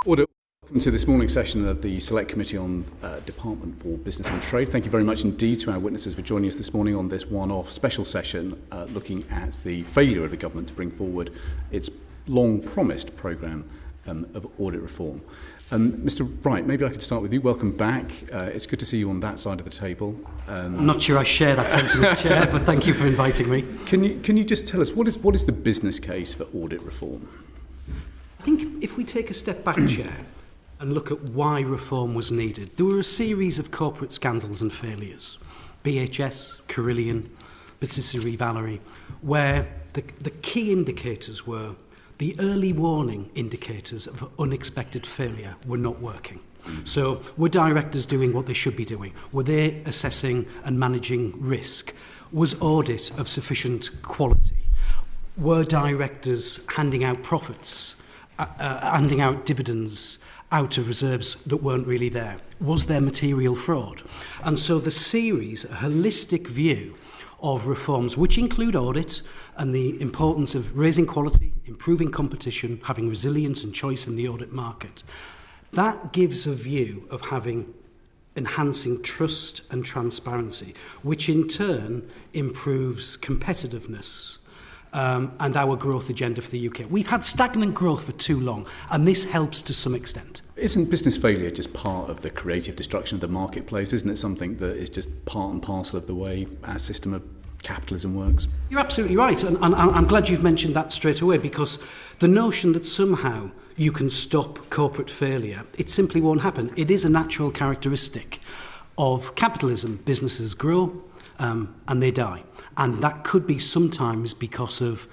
Audit. Welcome to this morning's session of the Select Committee on Department for Business and Trade. Thank you very much indeed to our witnesses for joining us this morning on this one-off special session looking at the failure of the government to bring forward its long-promised programme of audit reform. Mr. Wright, maybe I could start with you. Welcome back. It's good to see you on that side of the table. I'm not sure I share that sentiment, Chair, but thank you for inviting me. Can you just tell us what is the business case for audit reform? I think if we take a step back, Chair, and look at why reform was needed, there were a series of corporate scandals and failures, BHS, Carillion, Patisserie Valerie, where the key indicators were the early warning indicators of unexpected failure were not working. So were directors doing what they should be doing? Were they assessing and managing risk? Was audit of sufficient quality? Were directors handing out profits, handing out dividends out of reserves that weren't really there? Was there material fraud? And so the series, a holistic view of reforms, which include audit and the importance of raising quality, improving competition, having resilience and choice in the audit market, that gives a view of enhancing trust and transparency, which in turn improves competitiveness and our growth agenda for the UK. We've had stagnant growth for too long, and this helps to some extent. Isn't business failure just part of the creative destruction of the marketplace? Isn't it something that is just part and parcel of the way our system of capitalism works? You're absolutely right, and I'm glad you've mentioned that straight away, because the notion that somehow you can stop corporate failure, it simply won't happen. It is a natural characteristic of capitalism. Businesses grow and they die. And that could be sometimes because of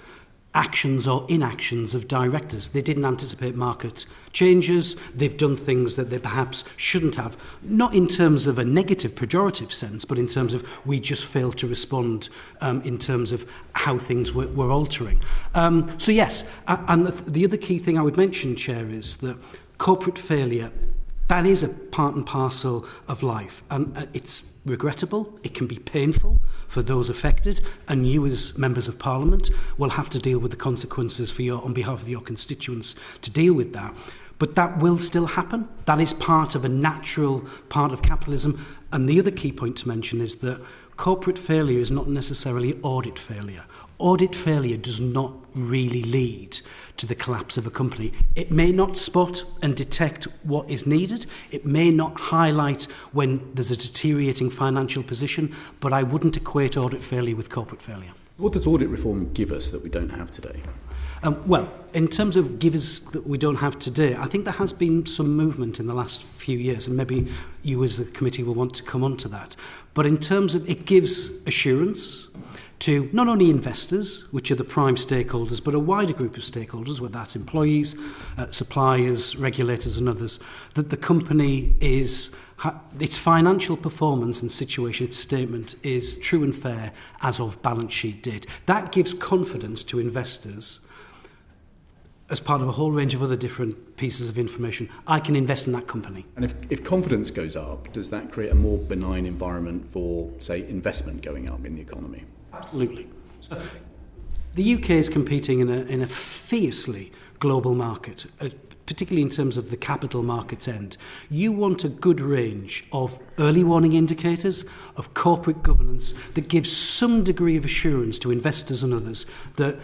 actions or inactions of directors. They didn't anticipate market changes. They've done things that they perhaps shouldn't have, not in terms of a negative, pejorative sense, but in terms of we just failed to respond in terms of how things were altering. So yes, and the other key thing I would mention, Chair, is that corporate failure, that is a part and parcel of life, and it's regrettable, it can be painful for those affected, and you as members of Parliament will have to deal with the consequences on behalf of your constituents to deal with that. But that will still happen. That is part of a natural part of capitalism. And the other key point to mention is that corporate failure is not necessarily audit failure. Audit failure does not really lead to the collapse of a company. It may not spot and detect what is needed. It may not highlight when there's a deteriorating financial position, but I wouldn't equate audit failure with corporate failure. What does audit reform give us that we don't have today? Well, in terms of givers that we don't have today, I think there has been some movement in the last few years, and maybe you as the committee will want to come on to that. But in terms of, it gives assurance to not only investors, which are the prime stakeholders, but a wider group of stakeholders, whether that's employees, suppliers, regulators and others, that the company its financial performance and situation, its statement is true and fair as of balance sheet date. That gives confidence to investors as part of a whole range of other different pieces of information. I can invest in that company. And if confidence goes up, does that create a more benign environment for, say, investment going up in the economy? Absolutely. So, the UK is competing in a fiercely global market, particularly in terms of the capital markets end. You want a good range of early warning indicators, of corporate governance that gives some degree of assurance to investors and others that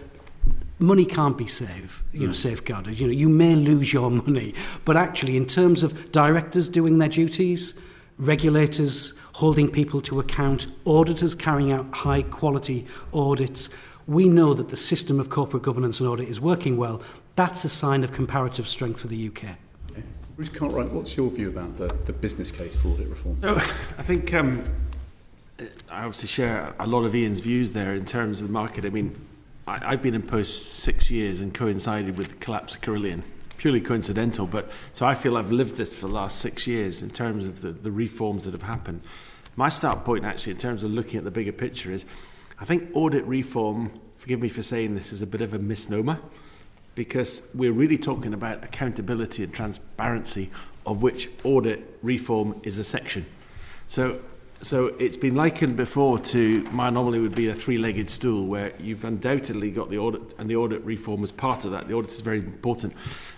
money can't be safeguarded. You may lose your money, but actually in terms of directors doing their duties, regulators holding people to account, auditors carrying out high quality audits, we know that the system of corporate governance and audit is working well. That's a sign of comparative strength for the UK. Okay. Bruce Cartwright, what's your view about the business case for audit reform? So, I think I obviously share a lot of Iain's views there in terms of the market. I mean, I've been in post 6 years and coincided with the collapse of Carillion. Purely coincidental, but so I feel I've lived this for the last 6 years in terms of the reforms that have happened. My start point actually in terms of looking at the bigger picture is I think audit reform, forgive me for saying this, is a bit of a misnomer, because we're really talking about accountability and transparency, of which audit reform is a section. So it's been likened before to, my anomaly would be a three-legged stool, where you've undoubtedly got the audit, and the audit reform is part of that. The audit is very important.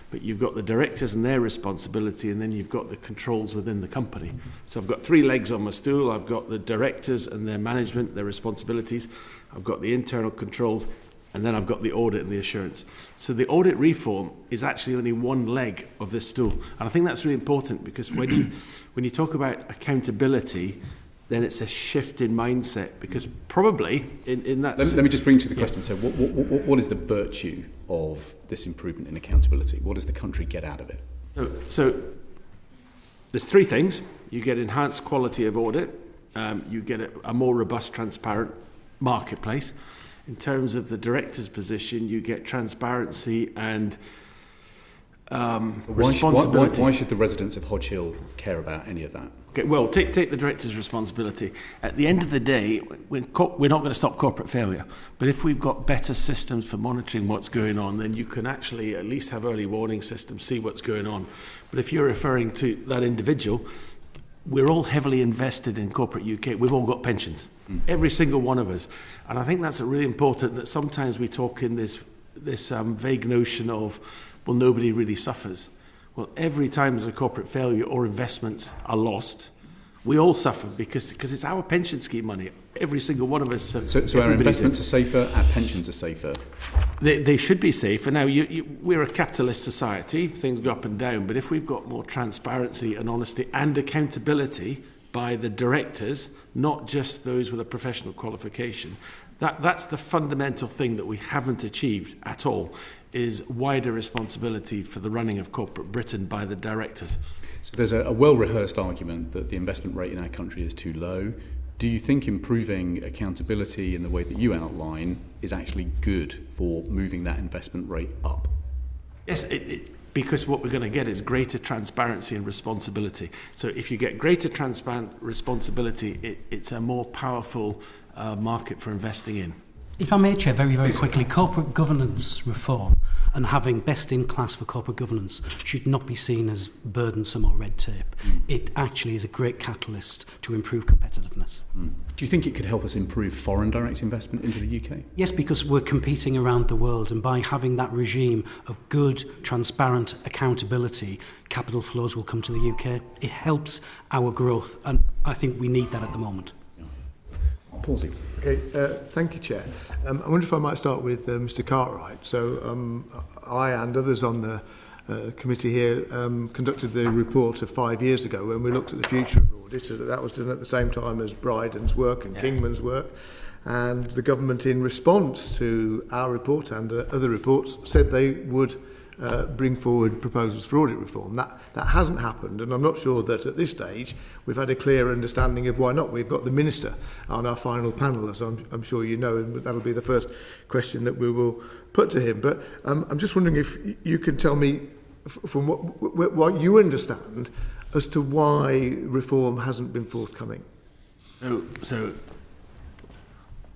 but you've got the directors and their responsibility, and then you've got the controls within the company. So I've got 3 legs on my stool. I've got the directors and their management, their responsibilities. I've got the internal controls, and then I've got the audit and the assurance. So the audit reform is actually only one leg of this stool. And I think that's really important, because when you talk about accountability, then it's a shift in mindset, because probably in that... Let me just bring to the question. So what is the virtue of this improvement in accountability? What does the country get out of it? So there's 3 things. You get enhanced quality of audit. You get a more robust, transparent marketplace. In terms of the director's position, you get transparency and responsibility. Why should the residents of Hodge Hill care about any of that? Okay, well, take the director's responsibility. At the end of the day, we're not going to stop corporate failure. But if we've got better systems for monitoring what's going on, then you can actually at least have early warning systems, see what's going on. But if you're referring to that individual, we're all heavily invested in corporate UK. We've all got pensions, every single one of us. And I think that's really important, that sometimes we talk in this vague notion of, well, nobody really suffers. Well, every time there's a corporate failure or investments are lost, we all suffer because it's our pension scheme money. Every single one of us. So our investments are safer, our pensions are safer? They should be safer. Now, we're a capitalist society. Things go up and down. But if we've got more transparency and honesty and accountability by the directors, not just those with a professional qualification, that's the fundamental thing that we haven't achieved at all, is wider responsibility for the running of corporate Britain by the directors. So there's a well-rehearsed argument that the investment rate in our country is too low. Do you think improving accountability in the way that you outline is actually good for moving that investment rate up? Yes, because what we're going to get is greater transparency and responsibility. So if you get greater transparent responsibility, it's a more powerful market for investing in. If I may, Chair, very, very quickly, corporate governance reform and having best in class for corporate governance should not be seen as burdensome or red tape. It actually is a great catalyst to improve competitiveness. Do you think it could help us improve foreign direct investment into the UK? Yes, because we're competing around the world, and by having that regime of good, transparent accountability, capital flows will come to the UK. It helps our growth, and I think we need that at the moment. Palsy. Okay, thank you, Chair. I wonder if I might start with Mr. Cartwright. So I and others on the committee here conducted the report of 5 years ago when we looked at the future of audit. That was done at the same time as Bryden's work and Kingman's work. And the government, in response to our report and other reports, said they would bring forward proposals for audit reform. That hasn't happened, and I'm not sure that at this stage we've had a clear understanding of why not. We've got the Minister on our final panel, as I'm sure you know, and that'll be the first question that we will put to him. But I'm just wondering if you could tell me, from what you understand, as to why reform hasn't been forthcoming. So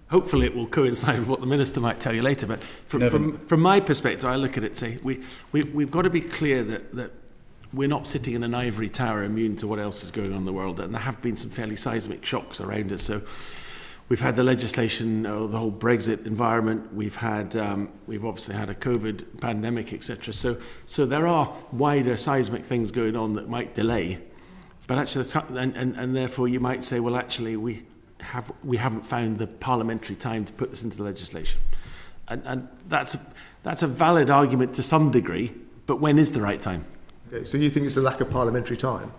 hopefully it will coincide with what the Minister might tell you later, but from my perspective, I look at it and say we've got to be clear that we're not sitting in an ivory tower immune to what else is going on in the world, and there have been some fairly seismic shocks around us. So we've had the legislation, the whole Brexit environment, we've obviously had a COVID pandemic, etc. So there are wider seismic things going on that might delay, but actually, and therefore you might say, well, actually we haven't found the parliamentary time to put this into legislation, and that's a valid argument to some degree. But when is the right time? Okay, so you think it's a lack of parliamentary time?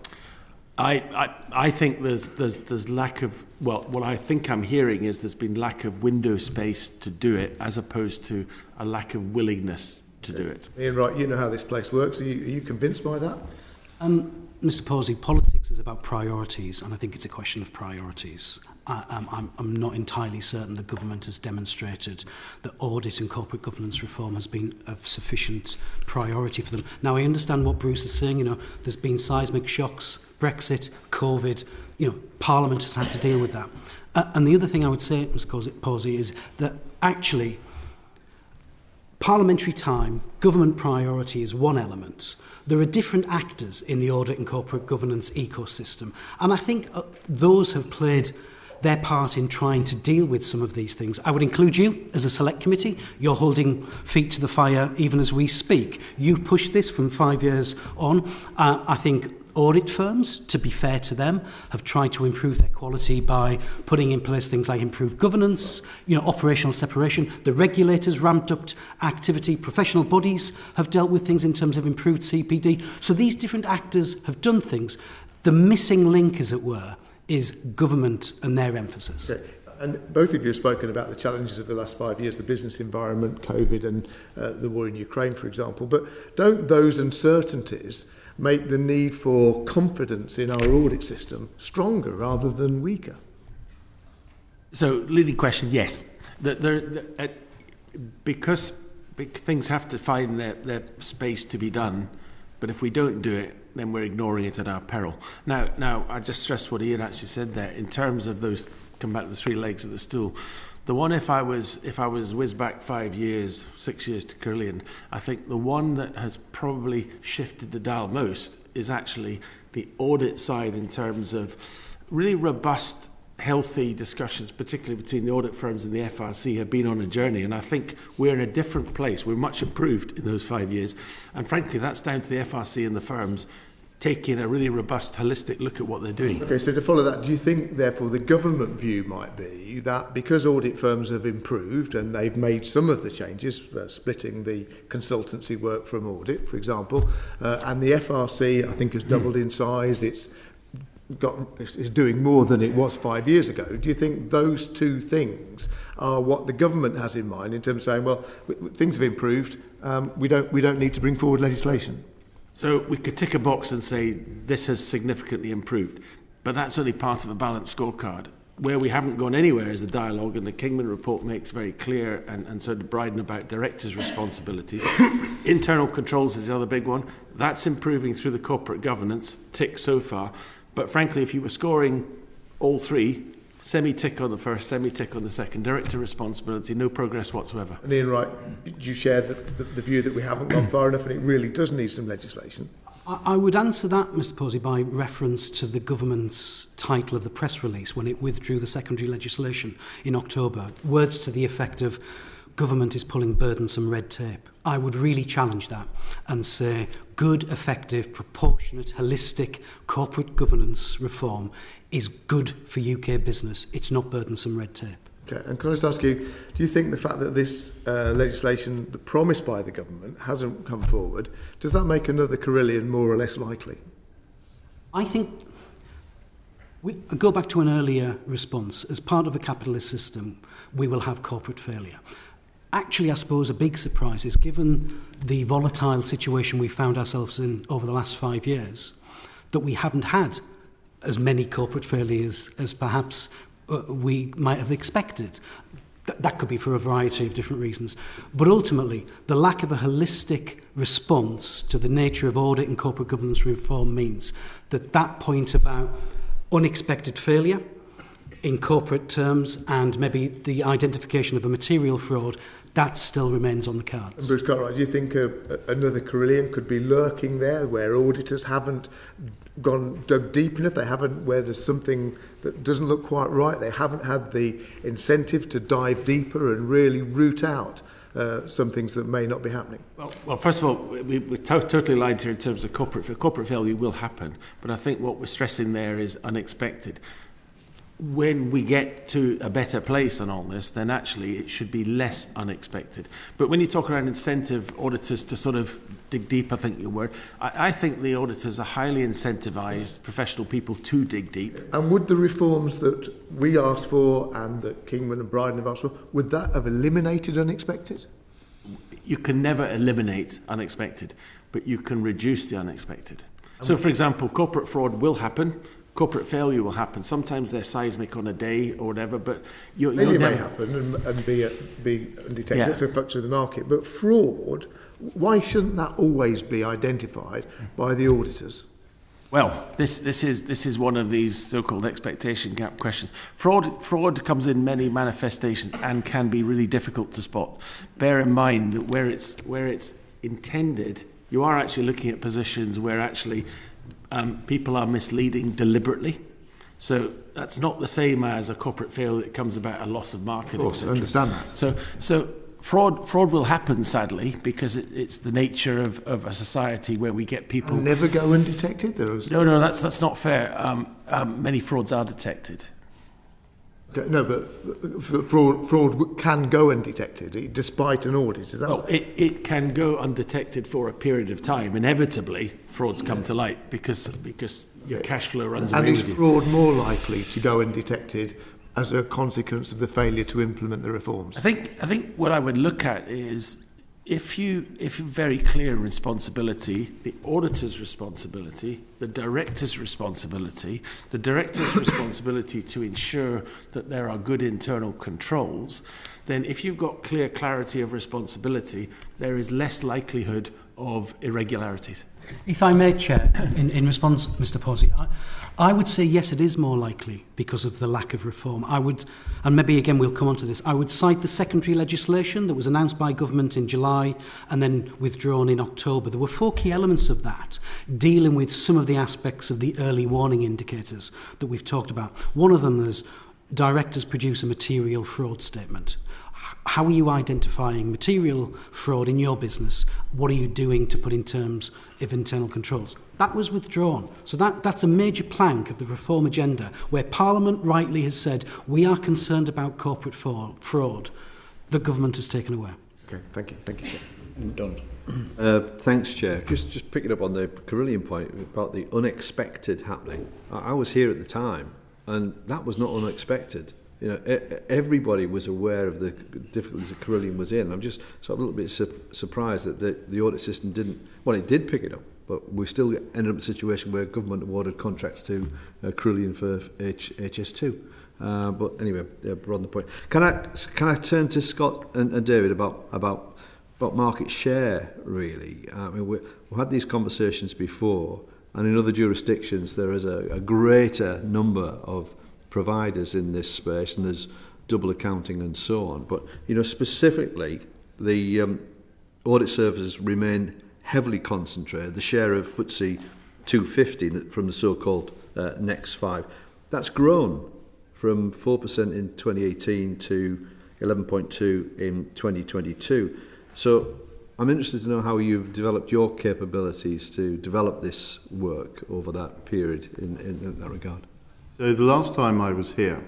I think there's lack of, well, what I think I'm hearing is there's been lack of window space to do it, as opposed to a lack of willingness to do it. Iain, Wright, you know how this place works. Are you convinced by that? Mr. Posey, politics is about priorities, and I think it's a question of priorities. I'm not entirely certain the government has demonstrated that audit and corporate governance reform has been of sufficient priority for them. Now, I understand what Bruce is saying. You know, there's been seismic shocks, Brexit, COVID. You know, Parliament has had to deal with that. And the other thing I would say, Mr. Posey, is that actually parliamentary time, government priority is one element. There are different actors in the audit and corporate governance ecosystem, and I think those have played their part in trying to deal with some of these things. I would include you as a select committee. You're holding feet to the fire even as we speak. You've pushed this from 5 years on. I think audit firms, to be fair to them, have tried to improve their quality by putting in place things like improved governance, operational separation. The regulators ramped up activity. Professional bodies have dealt with things in terms of improved CPD. So these different actors have done things. The missing link, as it were, is government and their emphasis. Okay. And both of you have spoken about the challenges of the last 5 years, the business environment, COVID and the war in Ukraine, for example. But don't those uncertainties make the need for confidence in our audit system stronger rather than weaker? So, leading question, yes. Because things have to find their space to be done, but if we don't do it, then we're ignoring it at our peril. Now, I just stressed what Iain actually said there in terms of those. Come back to the three legs of the stool. The one, if I was whizzed back 5 years, 6 years to Carillion, I think the one that has probably shifted the dial most is actually the audit side in terms of really robust, healthy discussions, particularly between the audit firms and the FRC, have been on a journey. And I think we're in a different place. We're much improved in those 5 years. And frankly, that's down to the FRC and the firms taking a really robust, holistic look at what they're doing. Okay, so to follow that, do you think, therefore, the government view might be that because audit firms have improved and they've made some of the changes, splitting the consultancy work from audit, for example, and the FRC, I think, has doubled in size, it's doing more than it was 5 years ago. Do you think those two things are what the government has in mind in terms of saying, well, things have improved, we don't need to bring forward legislation? So we could tick a box and say this has significantly improved, but that's only part of a balanced scorecard. Where we haven't gone anywhere is the dialogue, and the Kingman report makes very clear, and so did Bryden, about directors' responsibilities. Internal controls is the other big one. That's improving through the corporate governance, tick so far. But frankly, if you were scoring all three, semi-tick on the first, semi-tick on the second, director responsibility, no progress whatsoever. And Iain, Wright, do you share the view that we haven't gone far enough and it really does need some legislation? I would answer that, Mr Posey, by reference to the government's title of the press release when it withdrew the secondary legislation in October. Words to the effect of, government is pulling burdensome red tape. I would really challenge that and say good, effective, proportionate, holistic corporate governance reform is good for UK business. It's not burdensome red tape. Okay, and can I just ask you, do you think the fact that this legislation promised by the government hasn't come forward, does that make another Carillion more or less likely? I think we go back to an earlier response. As part of a capitalist system, we will have corporate failure. Actually, I suppose a big surprise is, given the volatile situation we found ourselves in over the last 5 years, that we haven't had as many corporate failures as perhaps we might have expected. That could be for a variety of different reasons. But ultimately, the lack of a holistic response to the nature of audit and corporate governance reform means that point about unexpected failure in corporate terms and maybe the identification of a material fraud, that still remains on the cards. And Bruce Cartwright, do you think another Carillion could be lurking there, where auditors haven't dug deep enough, where there's something that doesn't look quite right, they haven't had the incentive to dive deeper and really root out some things that may not be happening? Well, first of all, we're totally aligned here in terms of corporate failure will happen, but I think what we're stressing there is unexpected. When we get to a better place on all this, then actually it should be less unexpected. But when you talk around incentive auditors to sort of dig deep, I think your word, I think the auditors are highly incentivised professional people to dig deep. And would the reforms that we asked for and that Kingman and Bryden have asked for, would that have eliminated unexpected? You can never eliminate unexpected, but you can reduce the unexpected. So, for example, corporate fraud will happen. Corporate failure will happen. Sometimes they're seismic on a day or whatever, but it may happen and be undetected. Yeah. That's a function of the market. But fraud, why shouldn't that always be identified by the auditors? Well, this is one of these so-called expectation gap questions. Fraud comes in many manifestations and can be really difficult to spot. Bear in mind that where it's intended, you are actually looking at positions where actually people are misleading deliberately. So that's not the same as a corporate failure that comes about a loss of market. Of course, I etc. understand that. So fraud will happen, sadly, because it's the nature of a society where we get people... Never go undetected? No, that's not fair. Many frauds are detected. No, but fraud can go undetected despite an audit, is that Well, it can go undetected for a period of time. Inevitably, frauds come to light because your cash flow runs away And is with you. fraud more likely to go undetected as a consequence of the failure to implement the reforms? I think what I would look at is if you're very clear in responsibility, the auditor's responsibility, the director's responsibility to ensure that there are good internal controls, then if you've got clear clarity of responsibility, there is less likelihood of irregularities. If I may, Chair, in response, Mr. Posey, I would say yes, it is more likely because of the lack of reform. I would, and maybe again we'll come on to this, I would cite the secondary legislation that was announced by government in July and then withdrawn in October. There were 4 key elements of that dealing with some of the aspects of the early warning indicators that we've talked about. One of them is directors produce a material fraud statement. How are you identifying material fraud in your business? What are you doing to put in terms of internal controls? That was withdrawn. So that's a major plank of the reform agenda where Parliament rightly has said we are concerned about corporate fraud. The government has taken away. Okay, thank you, Chair. Donald. Thanks, Chair. Just picking up on the Carillion point about the unexpected happening. I was here at the time, and that was not unexpected. You know, everybody was aware of the difficulties that Carillion was in. I'm just sort of a little bit surprised that the audit system didn't. Well, it did pick it up, but we still ended up in a situation where government awarded contracts to Carillion for HS2. But anyway, we're on the point. Can I turn to Scott and David about market share? Really, I mean, we've had these conversations before, and in other jurisdictions there is a greater number of providers in this space, and there's double accounting and so on. But specifically, the audit services remain heavily concentrated. The share of FTSE 250 from the so-called Next 5, that's grown from 4% in 2018 to 11.2% in 2022. So I'm interested to know how you've developed your capabilities to develop this work over that period in that regard. So the last time I was here,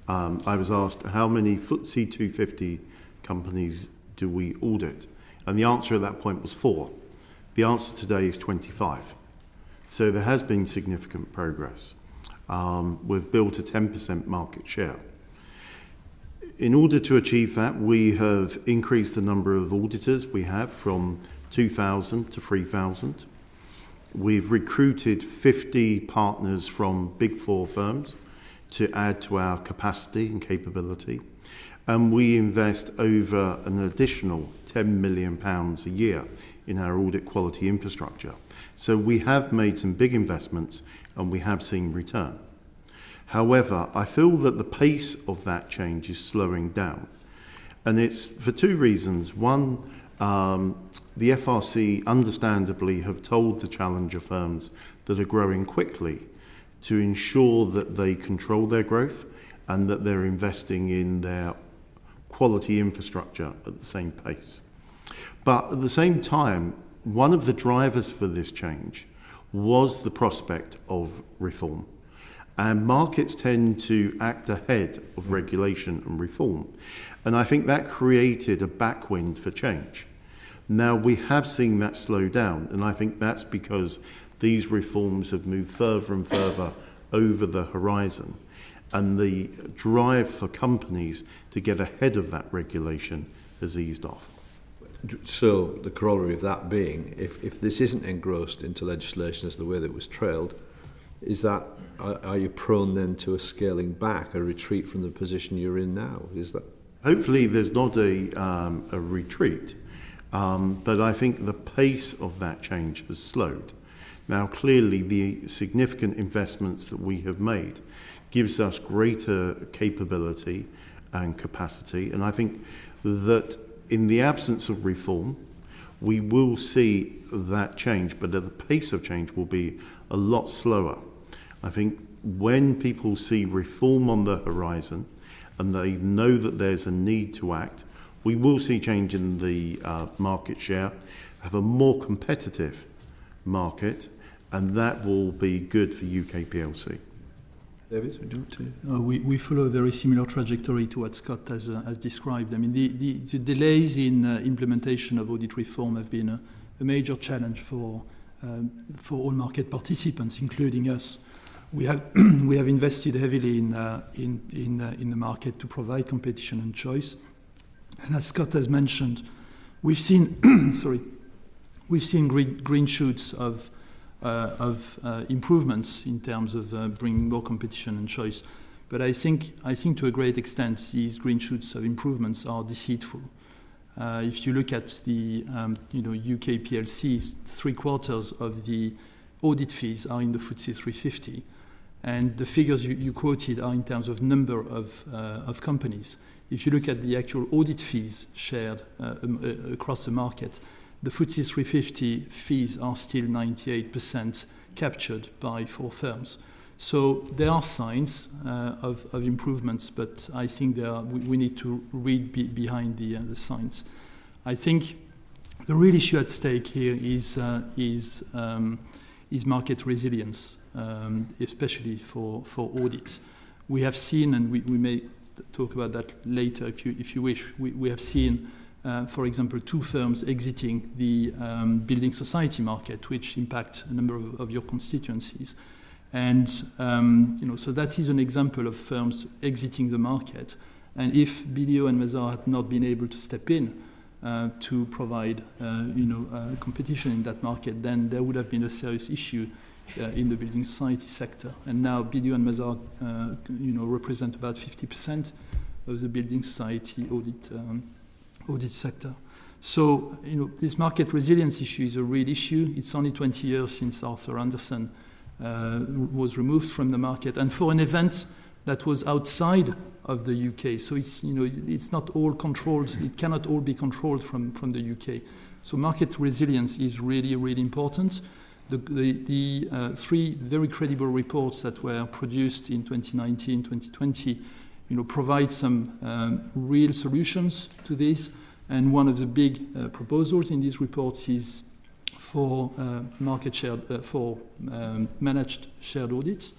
I was asked how many FTSE 250 companies do we audit? And the answer at that point was 4. The answer today is 25. So there has been significant progress. We've built a 10% market share. In order to achieve that, we have increased the number of auditors we have from 2,000 to 3,000. We've recruited 50 partners from Big Four firms to add to our capacity and capability. And we invest over an additional £10 million a year in our audit quality infrastructure. So we have made some big investments and we have seen return. However, I feel that the pace of that change is slowing down. And it's for 2 reasons. One, the FRC understandably have told the challenger firms that are growing quickly to ensure that they control their growth and that they're investing in their quality infrastructure at the same pace. But at the same time, one of the drivers for this change was the prospect of reform. And markets tend to act ahead of regulation and reform. And I think that created a backwind for change. Now, we have seen that slow down, and I think that's because these reforms have moved further and further over the horizon, and the drive for companies to get ahead of that regulation has eased off. So the corollary of that being, if this isn't engrossed into legislation as the way that it was trailed, is that are you prone then to a scaling back, a retreat from the position you're in now? Is that? Hopefully there's not a retreat. But I think the pace of that change has slowed. Now, clearly, the significant investments that we have made gives us greater capability and capacity. And I think that in the absence of reform, we will see that change, but the pace of change will be a lot slower. I think when people see reform on the horizon and they know that there's a need to act, we will see change in the market share, have a more competitive market, and that will be good for UK PLC. David, would you want to? We follow a very similar trajectory to what Scott has described. I mean, the delays in implementation of audit reform have been a major challenge for all market participants, including us. We have invested heavily in the market to provide competition and choice. And as Scott has mentioned, we've seen green shoots of improvements in terms of bringing more competition and choice. But I think to a great extent these green shoots of improvements are deceitful. If you look at the UK PLCs, 3/4 of the audit fees are in the FTSE 350, and the figures you quoted are in terms of number of companies. If you look at the actual audit fees shared across the market, the FTSE 350 fees are still 98% captured by 4 firms. So there are signs of improvements, but I think we need to read behind the signs. I think the real issue at stake here is market resilience, especially for audits. We have seen, and we may talk about that later if you wish. We have seen, for example, 2 firms exiting the building society market, which impact a number of your constituencies. And so that is an example of firms exiting the market. And if BDO and Mazars had not been able to step in to provide competition in that market, then there would have been a serious issue in the building society sector. And now BDO and Mazars represent about 50% of the building society audit sector. So this market resilience issue is a real issue. It's only 20 years since Arthur Andersen was removed from the market, and for an event that was outside of the UK. So it's not all controlled. It cannot all be controlled from the UK. So market resilience is really, really important. The 3 very credible reports that were produced in 2019, 2020, provide some real solutions to this. And one of the big proposals in these reports is for market share, for managed shared audits.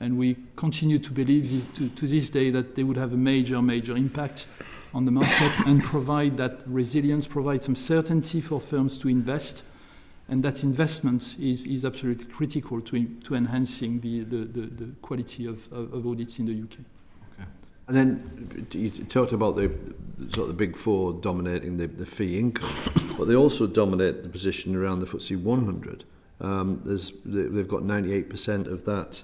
And we continue to believe to this day that they would have a major impact on the market and provide that resilience, provide some certainty for firms to invest. And that investment is absolutely critical to enhancing the quality of audits in the UK. Okay. And then you talked about the sort of the big 4 dominating the fee income, but they also dominate the position around the FTSE 100. They've got 98% of that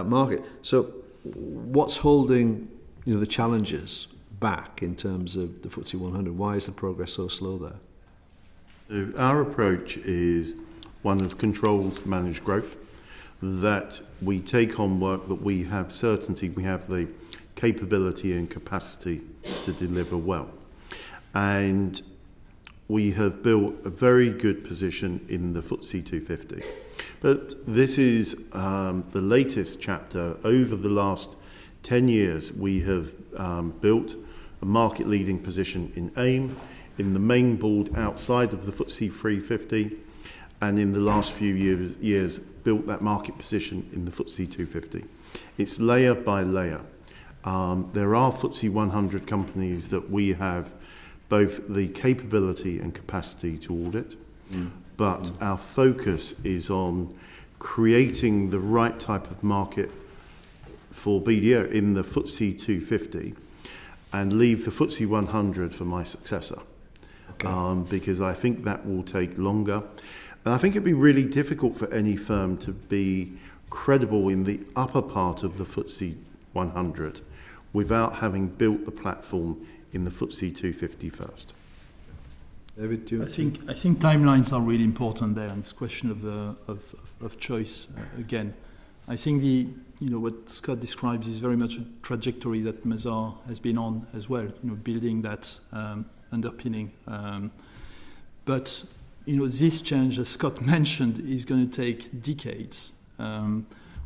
market. So what's holding the challenges back in terms of the FTSE 100? Why is the progress so slow there? So our approach is one of controlled managed growth, that we take on work that we have certainty, we have the capability and capacity to deliver well. And we have built a very good position in the FTSE 250. But this is the latest chapter. Over the last 10 years, we have built a market-leading position in AIM, in the main board outside of the FTSE 350, and in the last few years built that market position in the FTSE 250. It's layer by layer. There are FTSE 100 companies that we have both the capability and capacity to audit, but our focus is on creating the right type of market for BDO in the FTSE 250 and leave the FTSE 100 for my successor. Okay. Because I think that will take longer. And I think it'd be really difficult for any firm to be credible in the upper part of the FTSE 100 without having built the platform in the FTSE 250 first. David, do you I think timelines are really important there, and it's a question of choice again. I think what Scott describes is very much a trajectory that Mazars has been on as well, building that underpinning. But this change, as Scott mentioned, is going to take decades.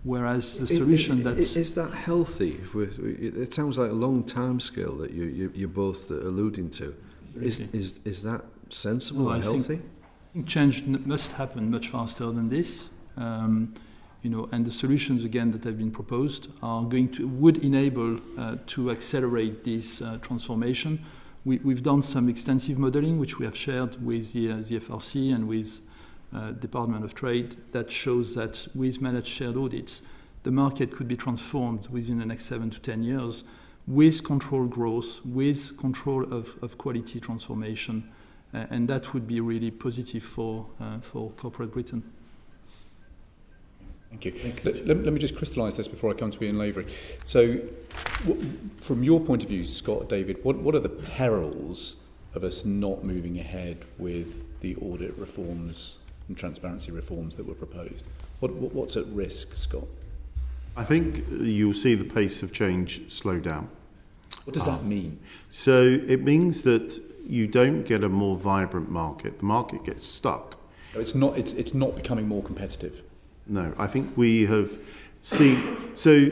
Whereas the solution is that healthy? It sounds like a long time scale that you're both alluding to. Is that sensible and healthy? I think change must happen much faster than this. And the solutions again that have been proposed would enable to accelerate this transformation. We've done some extensive modelling, which we have shared with the FRC and with Department of Trade, that shows that with managed shared audits, the market could be transformed within the next 7 to 10 years with controlled growth, with control of quality transformation, and that would be really positive for corporate Britain. Thank you. Let me just crystallise this before I come to Iain Lavery. So, from your point of view, Scott, David, what are the perils of us not moving ahead with the audit reforms and transparency reforms that were proposed? What's at risk, Scott? I think you'll see the pace of change slow down. What does that mean? So it means that you don't get a more vibrant market. The market gets stuck. It's not becoming more competitive. No, I think we have seen... So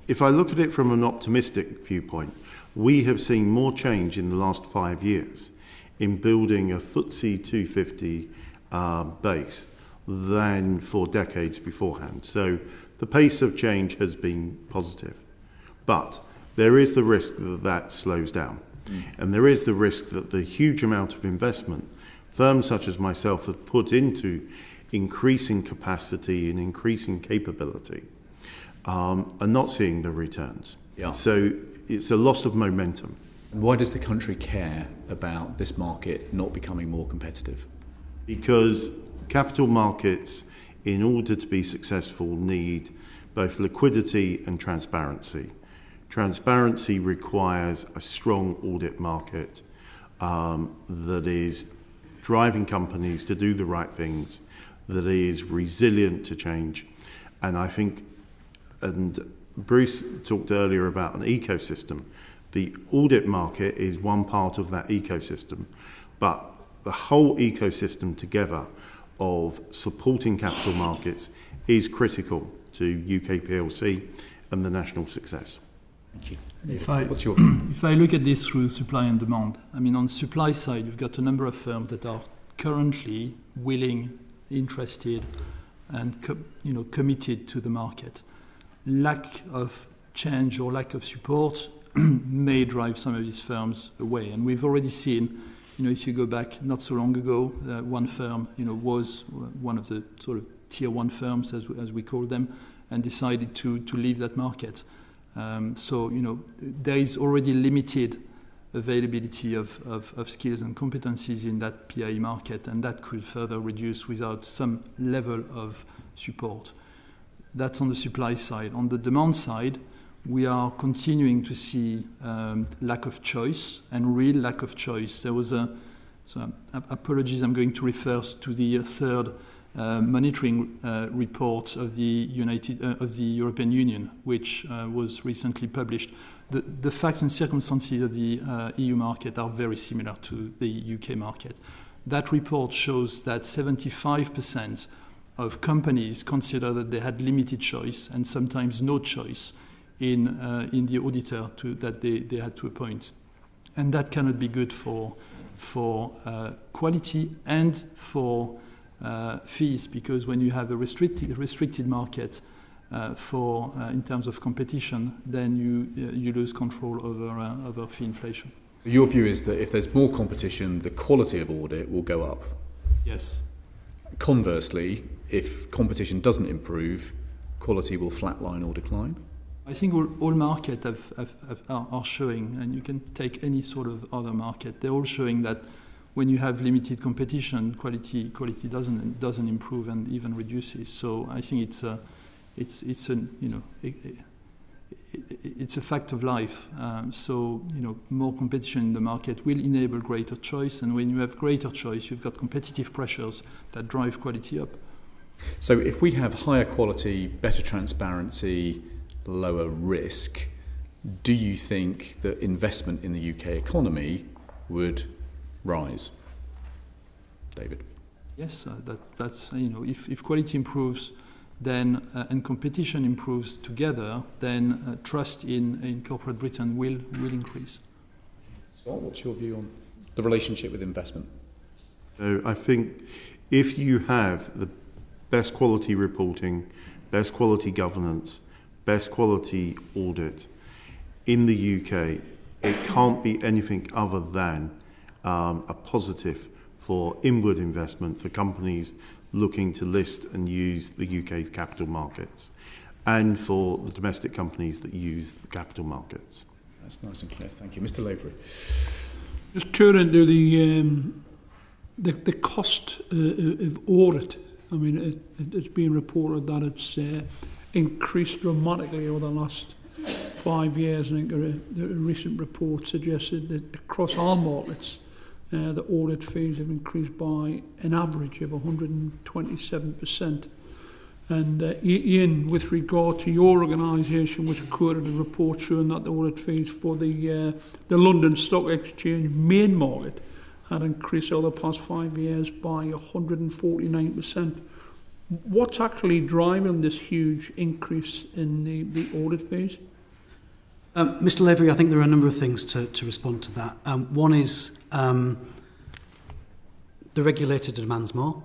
if I look at it from an optimistic viewpoint, we have seen more change in the last 5 years in building a FTSE 250 base than for decades beforehand. So the pace of change has been positive. But there is the risk that that slows down. And there is the risk that the huge amount of investment firms such as myself have put into increasing capacity and increasing capability are not seeing the returns. Yeah. So it's a loss of momentum. Why does the country care about this market not becoming more competitive? Because capital markets, in order to be successful, need both liquidity and transparency. Transparency requires a strong audit market that is driving companies to do the right things, that is resilient to change. And I think, and Bruce talked earlier about an ecosystem. The audit market is one part of that ecosystem, but the whole ecosystem together of supporting capital markets is critical to UK PLC and the national success. Thank you. If I look at this through supply and demand, I mean, on the supply side, you've got a number of firms that are currently willing, interested, and committed to the market. Lack of change or lack of support may drive some of these firms away, and we've already seen. If you go back not so long ago, one firm, was one of the sort of tier one firms, as we call them, and decided to leave that market. So there is already limited availability of skills and competencies in that PIE market, and that could further reduce without some level of support. That's on the supply side. On the demand side, we are continuing to see lack of choice and real lack of choice. There was apologies, I'm going to refer to the third monitoring report of the European Union, which was recently published. The facts and circumstances of the EU market are very similar to the UK market. That report shows that 75% of companies consider that they had limited choice and sometimes no choice in the auditor that they had to appoint. And that cannot be good for quality and for fees, because when you have a restricted market in terms of competition, then you lose control over fee inflation. Your view is that if there's more competition, the quality of audit will go up? Yes. Conversely, if competition doesn't improve, quality will flatline or decline? I think all markets are showing, and you can take any sort of other market, they're all showing that when you have limited competition, quality doesn't improve and even reduces. So I think it's a fact of life. So more competition in the market will enable greater choice, and when you have greater choice, you've got competitive pressures that drive quality up. So if we have higher quality, better transparency, lower risk, do you think that investment in the UK economy would rise? David? Yes, that's if quality improves, then and competition improves together, then trust in corporate Britain will increase. Scott, what's your view on the relationship with investment? So I think if you have the best quality reporting, best quality governance, best quality audit in the UK, it can't be anything other than a positive for inward investment for companies looking to list and use the UK's capital markets, and for the domestic companies that use the capital markets. That's nice and clear. Thank you. Mr. Lavery. Just turning to the cost of audit. I mean, it's been reported that it's increased dramatically over the last 5 years. I think a recent report suggested that across all markets, the audit fees have increased by an average of 127%. And Iain, with regard to your organisation, was quoted in a report showing that the audit fees for the London Stock Exchange main market had increased over the past 5 years by 149%. What's actually driving this huge increase in the audit fees? Mr. Lavery, I think there are a number of things to respond to that. One is the regulator demands more.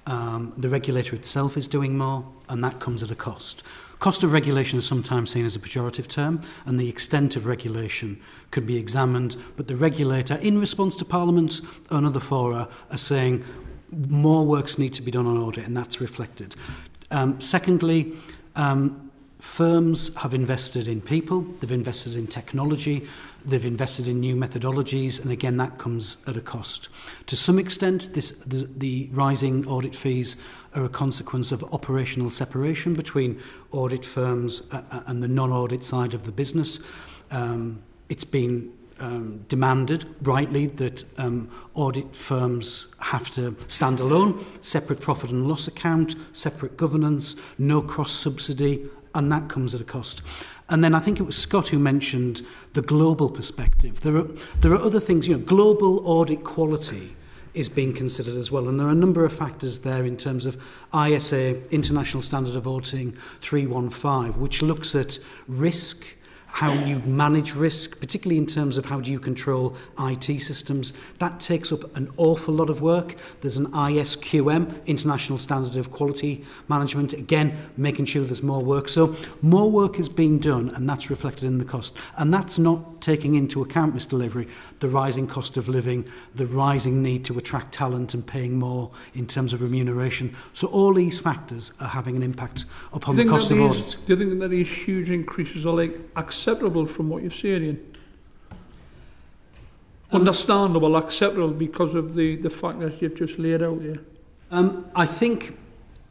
The regulator itself is doing more, and that comes at a cost. Cost of regulation is sometimes seen as a pejorative term, and the extent of regulation could be examined, but the regulator, in response to Parliament and other fora, are saying more works need to be done on audit, and that's reflected. Secondly, firms have invested in people, they've invested in technology, they've invested in new methodologies, and again, that comes at a cost. To some extent, the rising audit fees are a consequence of operational separation between audit firms and the non-audit side of the business. It's been demanded, rightly, that audit firms have to stand alone, separate profit and loss account, separate governance, no cross-subsidy, and that comes at a cost. And then I think it was Scott who mentioned the global perspective. There are other things, global audit quality is being considered as well, and there are a number of factors there in terms of ISA, International Standard of Auditing 315, which looks at risk, how you manage risk, particularly in terms of how do you control IT systems. That takes up an awful lot of work. There's an ISQM, International Standard of Quality Management, again, making sure there's more work. So more work is being done, and that's reflected in the cost. And that's not taking into account, Mr. Lavery, the rising cost of living, the rising need to attract talent and paying more in terms of remuneration. So all these factors are having an impact upon the cost of audit. Do you think that these huge increases are acceptable from what you're saying? Understandable, acceptable because of the fact that you've just laid out here? I think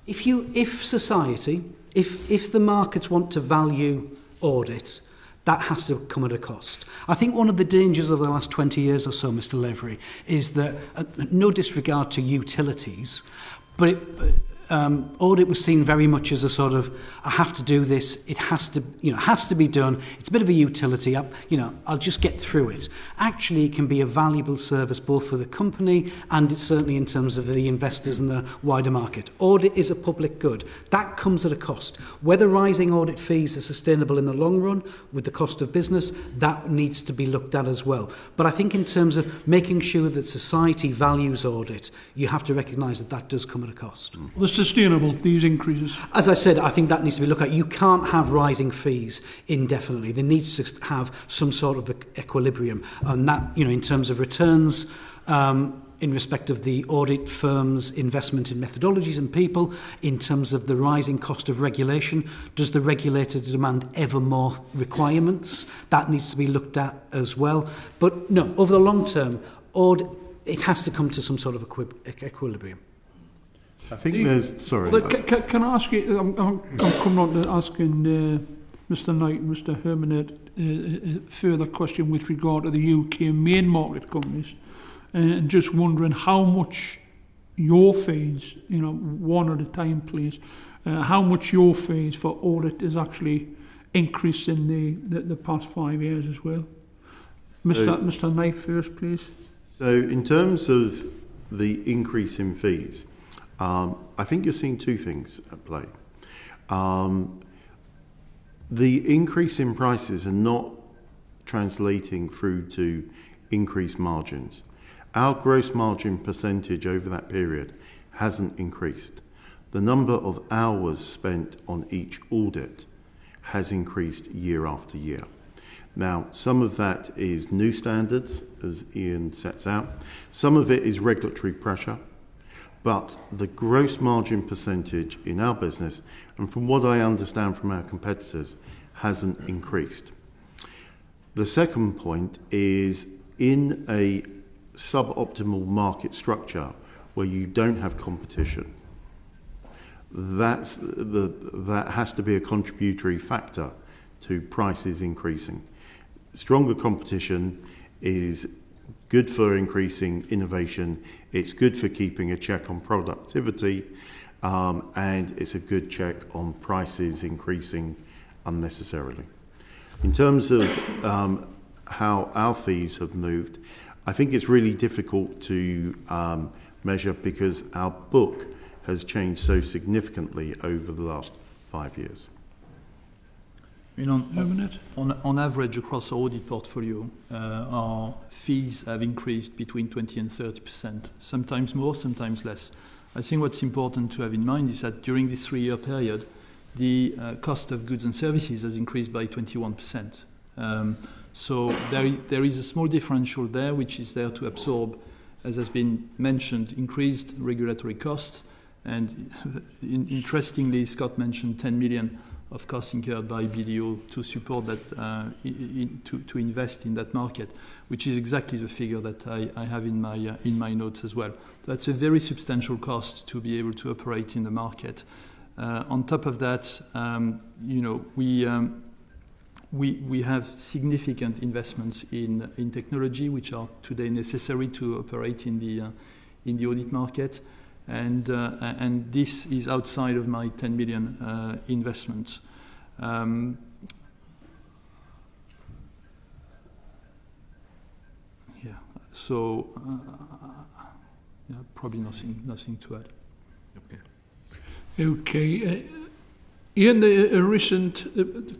if society, if the markets want to value audit, that has to come at a cost. I think one of the dangers of the last 20 years or so, Mr. Lavery, is that, no disregard to utilities, but audit was seen very much as a sort of, I have to do this, it has to be done, it's a bit of a utility, I'll just get through it. Actually, it can be a valuable service both for the company and it's certainly in terms of the investors and the wider market. Audit is a public good. That comes at a cost. Whether rising audit fees are sustainable in the long run with the cost of business, that needs to be looked at as well. But I think in terms of making sure that society values audit, you have to recognise that does come at a cost. Sustainable, these increases? As I said, I think that needs to be looked at. You can't have rising fees indefinitely. There needs to have some sort of equilibrium. And that, in terms of returns, in respect of the audit firm's investment in methodologies and people, in terms of the rising cost of regulation, does the regulator demand ever more requirements? That needs to be looked at as well. But no, over the long term, it has to come to some sort of equilibrium. I think there's... Sorry. Can I ask you... I'm coming on to asking Mr Knight and Mr Herbinet a further question with regard to the UK main market companies, and just wondering how much your fees, one at a time please, how much your fees for audit is actually increased in the past 5 years as well. Mr Knight first, please. So in terms of the increase in fees, I think you're seeing two things at play. The increase in prices are not translating through to increased margins. Our gross margin percentage over that period hasn't increased. The number of hours spent on each audit has increased year after year. Now, some of that is new standards, as Iain sets out. Some of it is regulatory pressure. But the gross margin percentage in our business, and from what I understand from our competitors, hasn't increased. The second point is, in a suboptimal market structure where you don't have competition, that has to be a contributory factor to prices increasing. Stronger competition is good for increasing innovation, it's good for keeping a check on productivity, and it's a good check on prices increasing unnecessarily. In terms of how our fees have moved, I think it's really difficult to measure because our book has changed so significantly over the last 5 years. I mean, on average across our audit portfolio, our fees have increased between 20 and 30%, sometimes more, sometimes less. I think what's important to have in mind is that during this 3-year period, the cost of goods and services has increased by 21%. So there is a small differential there, which is there to absorb, as has been mentioned, increased regulatory costs. And interestingly, Scott mentioned 10 million of costs incurred by BDO to support that, to invest in that market, which is exactly the figure that I have in my notes as well. That's a very substantial cost to be able to operate in the market. On top of that, we have significant investments in technology, which are today necessary to operate in the audit market. And this is outside of my 10 million investment. So probably nothing to add. Okay. In the recent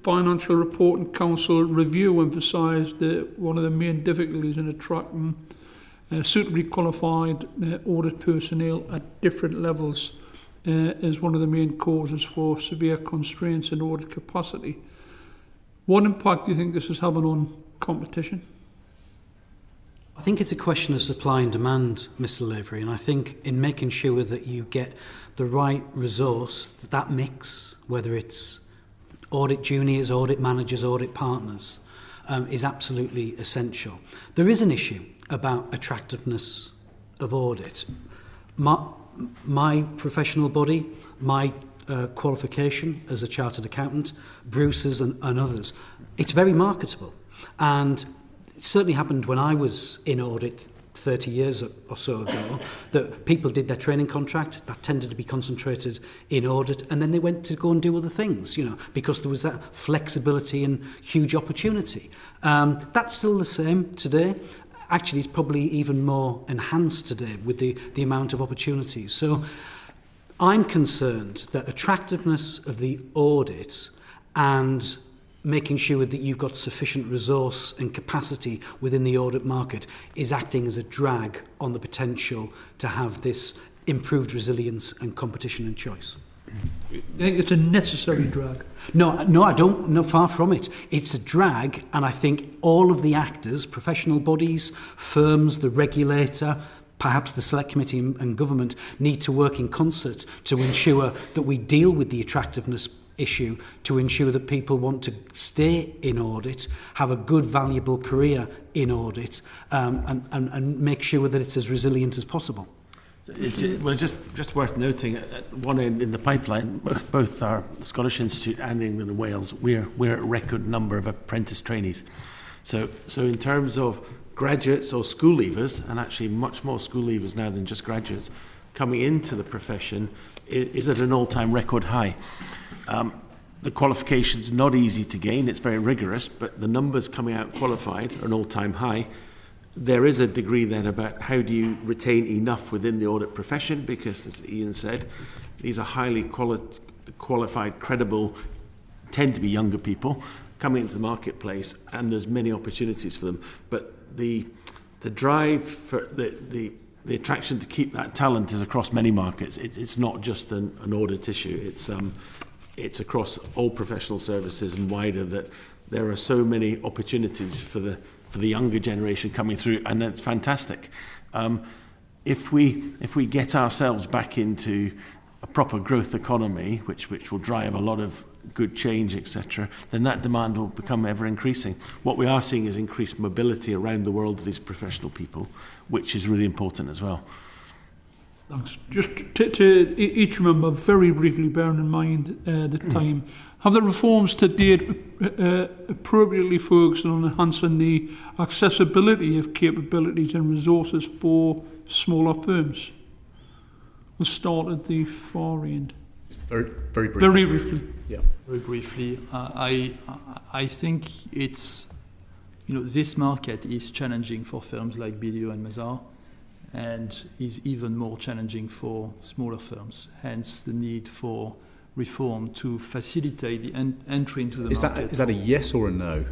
financial report and council review emphasised that one of the main difficulties in attracting suitably qualified audit personnel at different levels is one of the main causes for severe constraints in audit capacity. What impact do you think this is having on competition? I think it's a question of supply and demand, Mr. Lavery, and I think in making sure that you get the right resource, that mix, whether it's audit juniors, audit managers, audit partners, is absolutely essential. There is an issue about attractiveness of audit. My professional body, my qualification as a chartered accountant, Bruce's and others, it's very marketable. And it certainly happened when I was in audit 30 years or so ago, that people did their training contract, that tended to be concentrated in audit, and then they went to go and do other things, because there was that flexibility and huge opportunity. That's still the same today. Actually, it's probably even more enhanced today with the amount of opportunities. So I'm concerned that attractiveness of the audit and making sure that you've got sufficient resource and capacity within the audit market is acting as a drag on the potential to have this improved resilience and competition and choice. You think it's a necessary drag? No, I don't. No, far from it. It's a drag, and I think all of the actors, professional bodies, firms, the regulator, perhaps the Select Committee and government, need to work in concert to ensure that we deal with the attractiveness issue, to ensure that people want to stay in audit, have a good, valuable career in audit, and make sure that it's as resilient as possible. Well, just worth noting, at one end in the pipeline, both our Scottish Institute and England and Wales, we're at a record number of apprentice trainees. So in terms of graduates or school leavers, and actually much more school leavers now than just graduates, coming into the profession is at an all-time record high. The qualification's not easy to gain, it's very rigorous, but the numbers coming out qualified are an all-time high. There is a degree then about how do you retain enough within the audit profession, because as Iain said, these are highly qualified, credible, tend to be younger people coming into the marketplace, and there's many opportunities for them. But the drive for the attraction to keep that talent is across many markets. It's not just an audit issue. It's across all professional services and wider, that there are so many opportunities for the younger generation coming through, and that's fantastic. If we get ourselves back into a proper growth economy, which will drive a lot of good change, etc., then that demand will become ever increasing. What we are seeing is increased mobility around the world of these professional people, which is really important as well. Thanks. Just to each member, very briefly, bearing in mind the time, have the reforms to date appropriately focused on enhancing the accessibility of capabilities and resources for smaller firms? We'll start at the far end. Very briefly. Very briefly. Yeah. Very briefly, I think it's, this market is challenging for firms like BDO and Mazars, and is even more challenging for smaller firms. Hence, the need for reform to facilitate the entry into the market. Is that a yes or a no?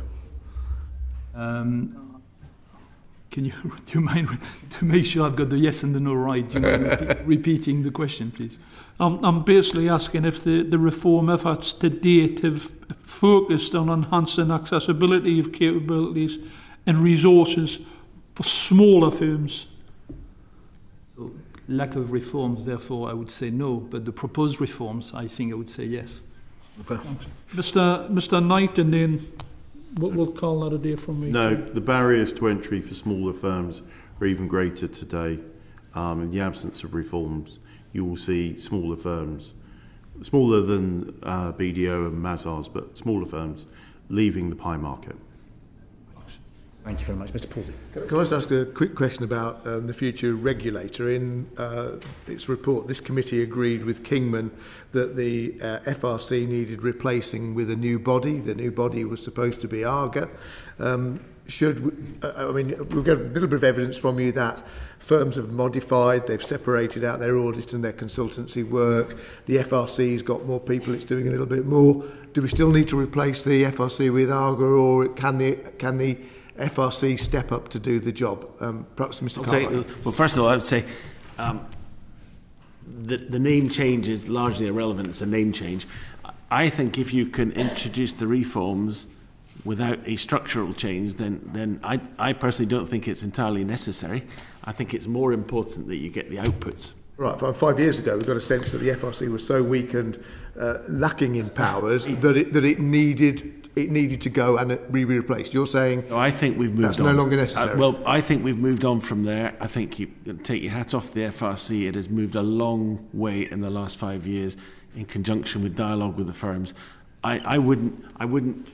Do you mind, to make sure I've got the yes and the no right, do you mind repeating the question, please? I'm basically asking if the reform efforts to date have focused on enhancing accessibility of capabilities and resources for smaller firms. So, lack of reforms, therefore, I would say no, but the proposed reforms, I think I would say yes. Okay. Mr. Knight, and then we'll call that a day from me. No, the barriers to entry for smaller firms are even greater today. In the absence of reforms, you will see smaller firms, smaller than BDO and Mazars, but smaller firms leaving the pie market. Thank you very much. Mr. Palsy. Can I just ask a quick question about the future regulator? In its report, this committee agreed with Kingman that the FRC needed replacing with a new body. The new body was supposed to be ARGA. We'll get a little bit of evidence from you that firms have modified, they've separated out their audit and their consultancy work. The FRC's got more people, it's doing a little bit more. Do we still need to replace the FRC with ARGA, or can the FRC step up to do the job? Perhaps Mr. Cartwright. Well, first of all, I would say the name change is largely irrelevant. It's a name change. I think if you can introduce the reforms without a structural change, then I personally don't think it's entirely necessary. I think it's more important that you get the outputs. Right, 5 years ago, we got a sense that the FRC was so weak and lacking in powers that it needed to go and be replaced. You're saying so I think we've moved that's on. No longer necessary. Well, I think we've moved on from there. I think you take your hat off the FRC. It has moved a long way in the last 5 years in conjunction with dialogue with the firms. I wouldn't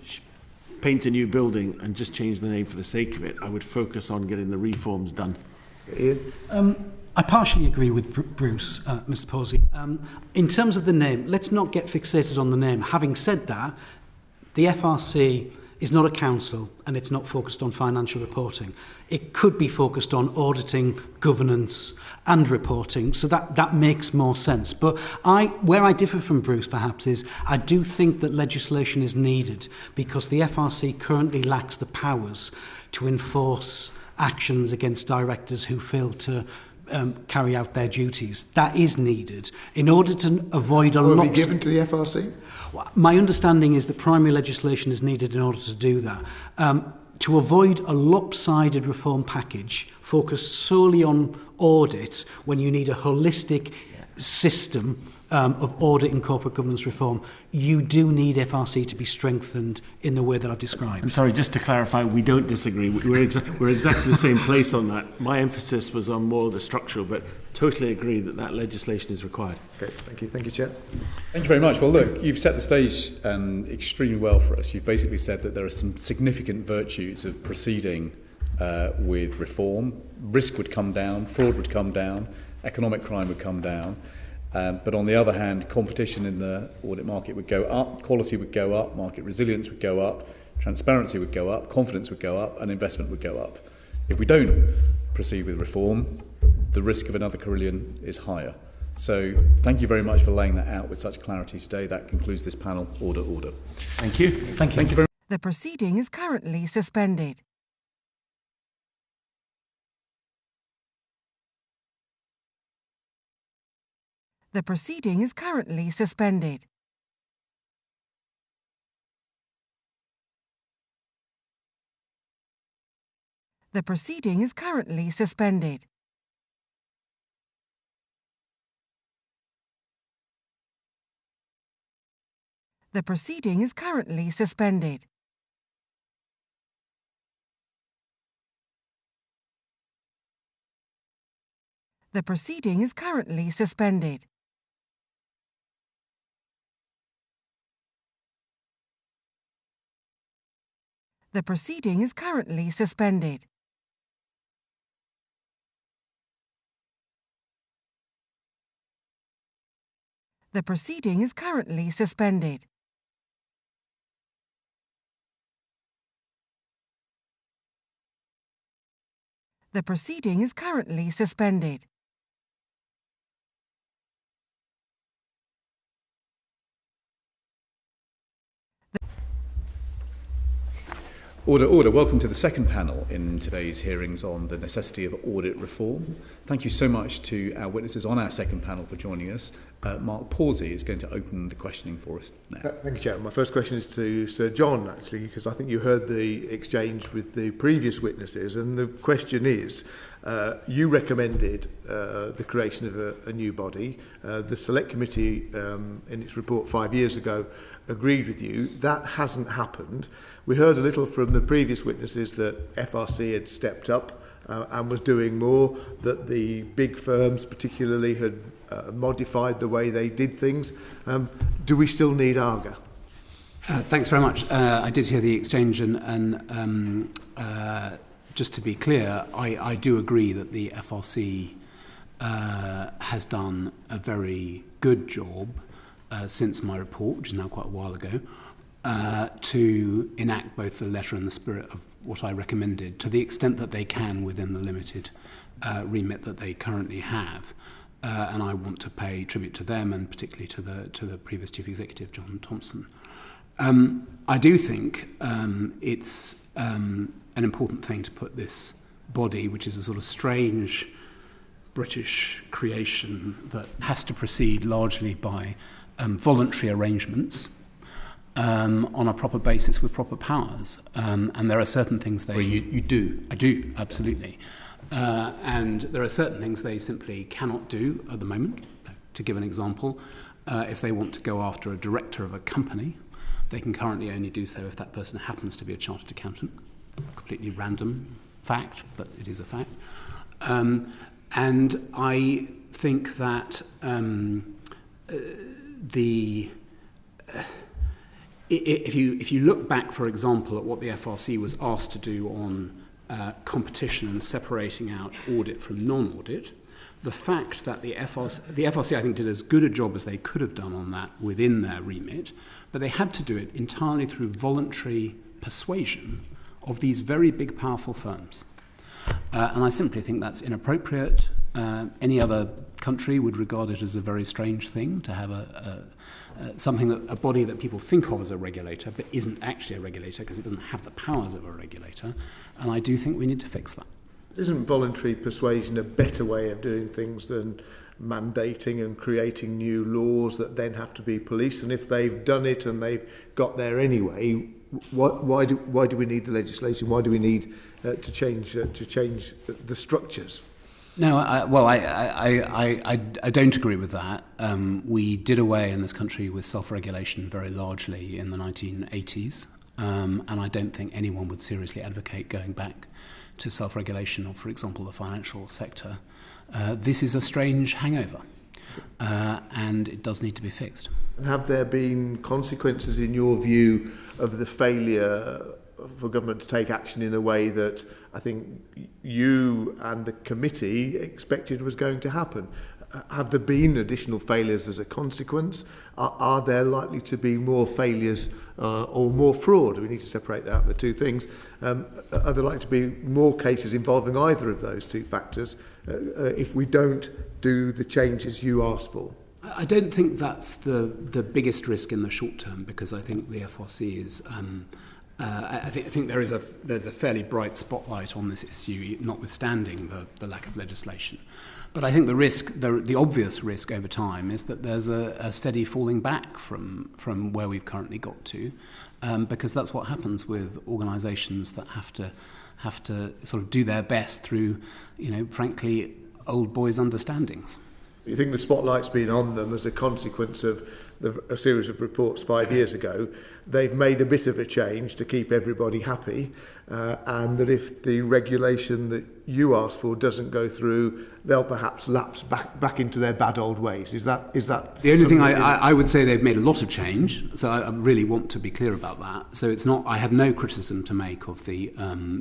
paint a new building and just change the name for the sake of it. I would focus on getting the reforms done. Iain? I partially agree with Bruce, Mr. Palsy. In terms of the name, let's not get fixated on the name. Having said that, the FRC is not a council and it's not focused on financial reporting. It could be focused on auditing, governance and reporting, so that makes more sense. But where I differ from Bruce perhaps is I do think that legislation is needed because the FRC currently lacks the powers to enforce actions against directors who fail to carry out their duties. That is needed in order to avoid a Will it be given to the FRC? My understanding is that primary legislation is needed in order to do that. To avoid a lopsided reform package focused solely on audit when you need a holistic system of audit and corporate governance reform, you do need FRC to be strengthened in the way that I've described. I'm sorry, just to clarify, we don't disagree. We're exactly the same place on that. My emphasis was on more of the structural, but totally agree that legislation is required. Okay, thank you. Thank you, Chair. Thank you very much. Well, look, you've set the stage extremely well for us. You've basically said that there are some significant virtues of proceeding with reform. Risk would come down, fraud would come down, economic crime would come down. But on the other hand, competition in the audit market would go up, quality would go up, market resilience would go up, transparency would go up, confidence would go up, and investment would go up. If we don't proceed with reform, the risk of another Carillion is higher. So thank you very much for laying that out with such clarity today. That concludes this panel. Order. Thank you. Thank you very much. The proceeding is currently suspended. The proceeding is currently suspended. The proceeding is currently suspended. The proceeding is currently suspended. The proceeding is currently suspended. The proceeding is currently suspended. The proceeding is currently suspended. The proceeding is currently suspended. Order. Welcome to the second panel in today's hearings on the necessity of audit reform. Thank you so much to our witnesses on our second panel for joining us. Mark Pawsey is going to open the questioning for us now. Thank you, Chair. My first question is to Sir John, actually, because I think you heard the exchange with the previous witnesses, and the question is, you recommended the creation of a new body. The Select Committee, in its report 5 years ago, agreed with you. That hasn't happened. We heard a little from the previous witnesses that FRC had stepped up and was doing more, that the big firms particularly had modified the way they did things. Do we still need ARGA? Thanks very much. I did hear the exchange, and just to be clear, I do agree that the FRC has done a very good job since my report, which is now quite a while ago, to enact both the letter and the spirit of what I recommended, to the extent that they can within the limited remit that they currently have. And I want to pay tribute to them, and particularly to the previous Chief Executive, John Thompson. I do think it's an important thing to put this body, which is a sort of strange British creation that has to proceed largely by voluntary arrangements, on a proper basis with proper powers. And there are certain things they... Well, you do. I do, absolutely. And there are certain things they simply cannot do at the moment. To give an example, if they want to go after a director of a company, they can currently only do so if that person happens to be a chartered accountant. Completely random fact, but it is a fact. And I think that if you look back, for example, at what the FRC was asked to do on competition and separating out audit from non-audit, the fact that the FRC, I think, did as good a job as they could have done on that within their remit, but they had to do it entirely through voluntary persuasion of these very big, powerful firms. And I simply think that's inappropriate. Any other country would regard it as a very strange thing to have a body that people think of as a regulator, but isn't actually a regulator because it doesn't have the powers of a regulator. And I do think we need to fix that. Isn't voluntary persuasion a better way of doing things than mandating and creating new laws that then have to be policed? And if they've done it and they've got there anyway, why do we need the legislation? Why do we need to change the structures? No, I don't agree with that. We did away in this country with self-regulation very largely in the 1980s, and I don't think anyone would seriously advocate going back to self-regulation of, for example, the financial sector. This is a strange hangover, and it does need to be fixed. And have there been consequences, in your view, of the failure for government to take action in a way that I think you and the committee expected was going to happen? Have there been additional failures as a consequence? Are there likely to be more failures or more fraud? We need to separate out the two things. Are there likely to be more cases involving either of those two factors if we don't do the changes you asked for? I don't think that's the biggest risk in the short term, because I think the FRC is. I think there's a fairly bright spotlight on this issue, notwithstanding the lack of legislation. But I think the risk, the obvious risk over time, is that there's a steady falling back from where we've currently got to, because that's what happens with organisations that have to sort of do their best through, frankly, old boys' understandings. You think the spotlight's been on them as a consequence of a series of reports 5 years ago? They've made a bit of a change to keep everybody happy, and that if the regulation that you asked for doesn't go through, they'll perhaps lapse back into their bad old ways. Is that the only thing I would say? They've made a lot of change, so I really want to be clear about that. So it's not. I have no criticism to make of the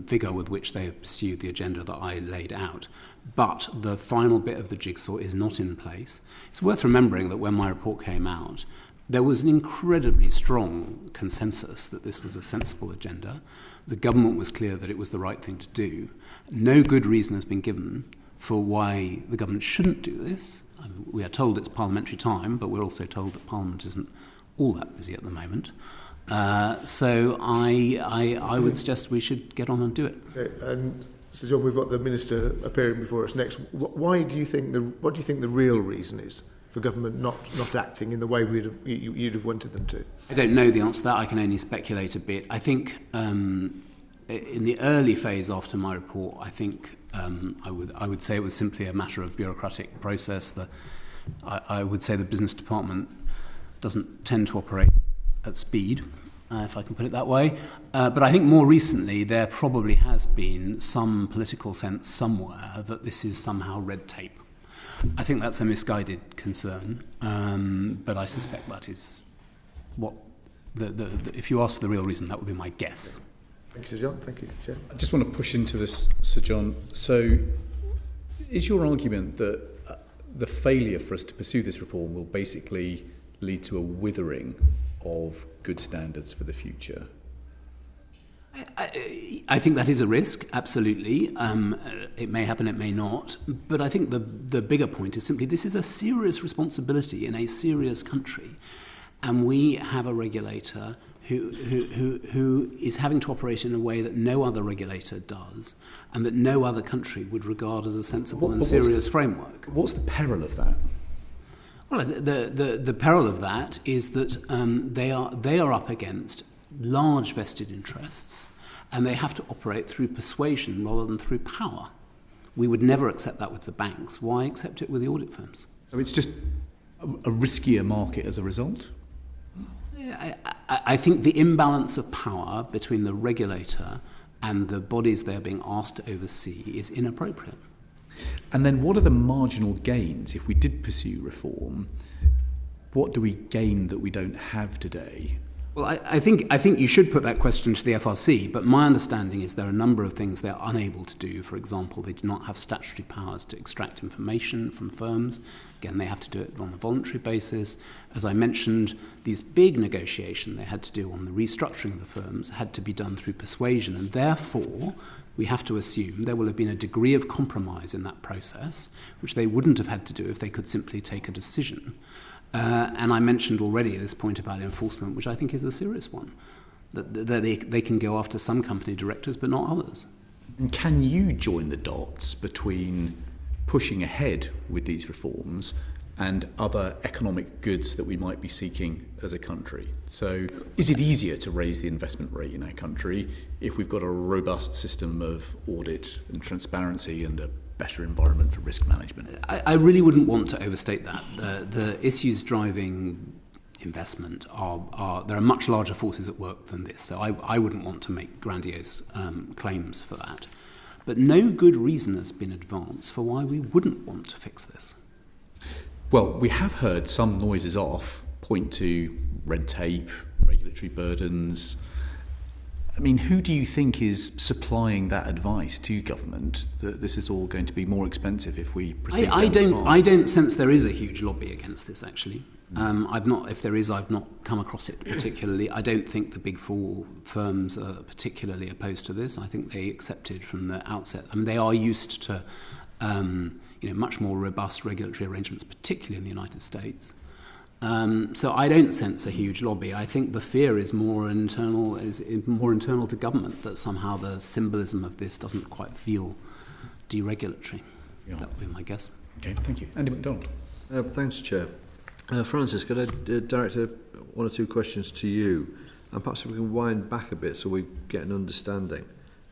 vigour with which they have pursued the agenda that I laid out. But the final bit of the jigsaw is not in place. It's worth remembering that when my report came out, there was an incredibly strong consensus that this was a sensible agenda. The government was clear that it was the right thing to do. No good reason has been given for why the government shouldn't do this. We are told it's parliamentary time, but we're also told that Parliament isn't all that busy at the moment. So I would suggest we should get on and do it. Okay, and so John, we've got the Minister appearing before us next. What do you think the real reason is for government not acting in the way you'd have wanted them to? I don't know the answer to that. I can only speculate a bit. I think in the early phase after my report, I think I would say it was simply a matter of bureaucratic process. I would say the business department doesn't tend to operate at speed, if I can put it that way. But I think more recently there probably has been some political sense somewhere that this is somehow red tape. I think that's a misguided concern, but I suspect that is what, if you ask for the real reason, that would be my guess. Thank you, Sir John. Thank you, Chair. I just want to push into this, Sir John. So is your argument that the failure for us to pursue this reform will basically lead to a withering of good standards for the future? I think that is a risk, absolutely. It may happen, it may not. But I think the bigger point is simply this is a serious responsibility in a serious country. And we have a regulator who is having to operate in a way that no other regulator does and that no other country would regard as a sensible and serious framework. What's the peril of that? Well, the peril of that is that they are up against large vested interests, and they have to operate through persuasion rather than through power. We would never accept that with the banks. Why accept it with the audit firms? So it's just a riskier market as a result? I think the imbalance of power between the regulator and the bodies they're being asked to oversee is inappropriate. And then what are the marginal gains if we did pursue reform? What do we gain that we don't have today? Well, I think you should put that question to the FRC, but my understanding is there are a number of things they're unable to do. For example, they do not have statutory powers to extract information from firms. Again, they have to do it on a voluntary basis. As I mentioned, these big negotiations they had to do on the restructuring of the firms had to be done through persuasion, and therefore we have to assume there will have been a degree of compromise in that process, which they wouldn't have had to do if they could simply take a decision. And I mentioned already this point about enforcement, which I think is a serious one, that they can go after some company directors but not others. And can you join the dots between pushing ahead with these reforms and other economic goods that we might be seeking as a country? So is it easier to raise the investment rate in our country if we've got a robust system of audit and transparency and a better environment for risk management? I really wouldn't want to overstate that. The issues driving investment there are much larger forces at work than this, so I wouldn't want to make grandiose claims for that. But no good reason has been advanced for why we wouldn't want to fix this. Well, we have heard some noises off point to red tape, regulatory burdens. I mean, who do you think is supplying that advice to government that this is all going to be more expensive if we proceed? I don't sense there is a huge lobby against this, actually. If there is, I've not come across it particularly. I don't think the big four firms are particularly opposed to this. I think they accepted from the outset. I mean, they are used to much more robust regulatory arrangements, particularly in the United States. So I don't sense a huge lobby. I think the fear is more internal to government, that somehow the symbolism of this doesn't quite feel deregulatory. Yeah. That would be my guess. Okay, thank you. Andy MacDonald. Thanks, Chair. Francis, could I direct one or two questions to you? And perhaps we can wind back a bit so we get an understanding.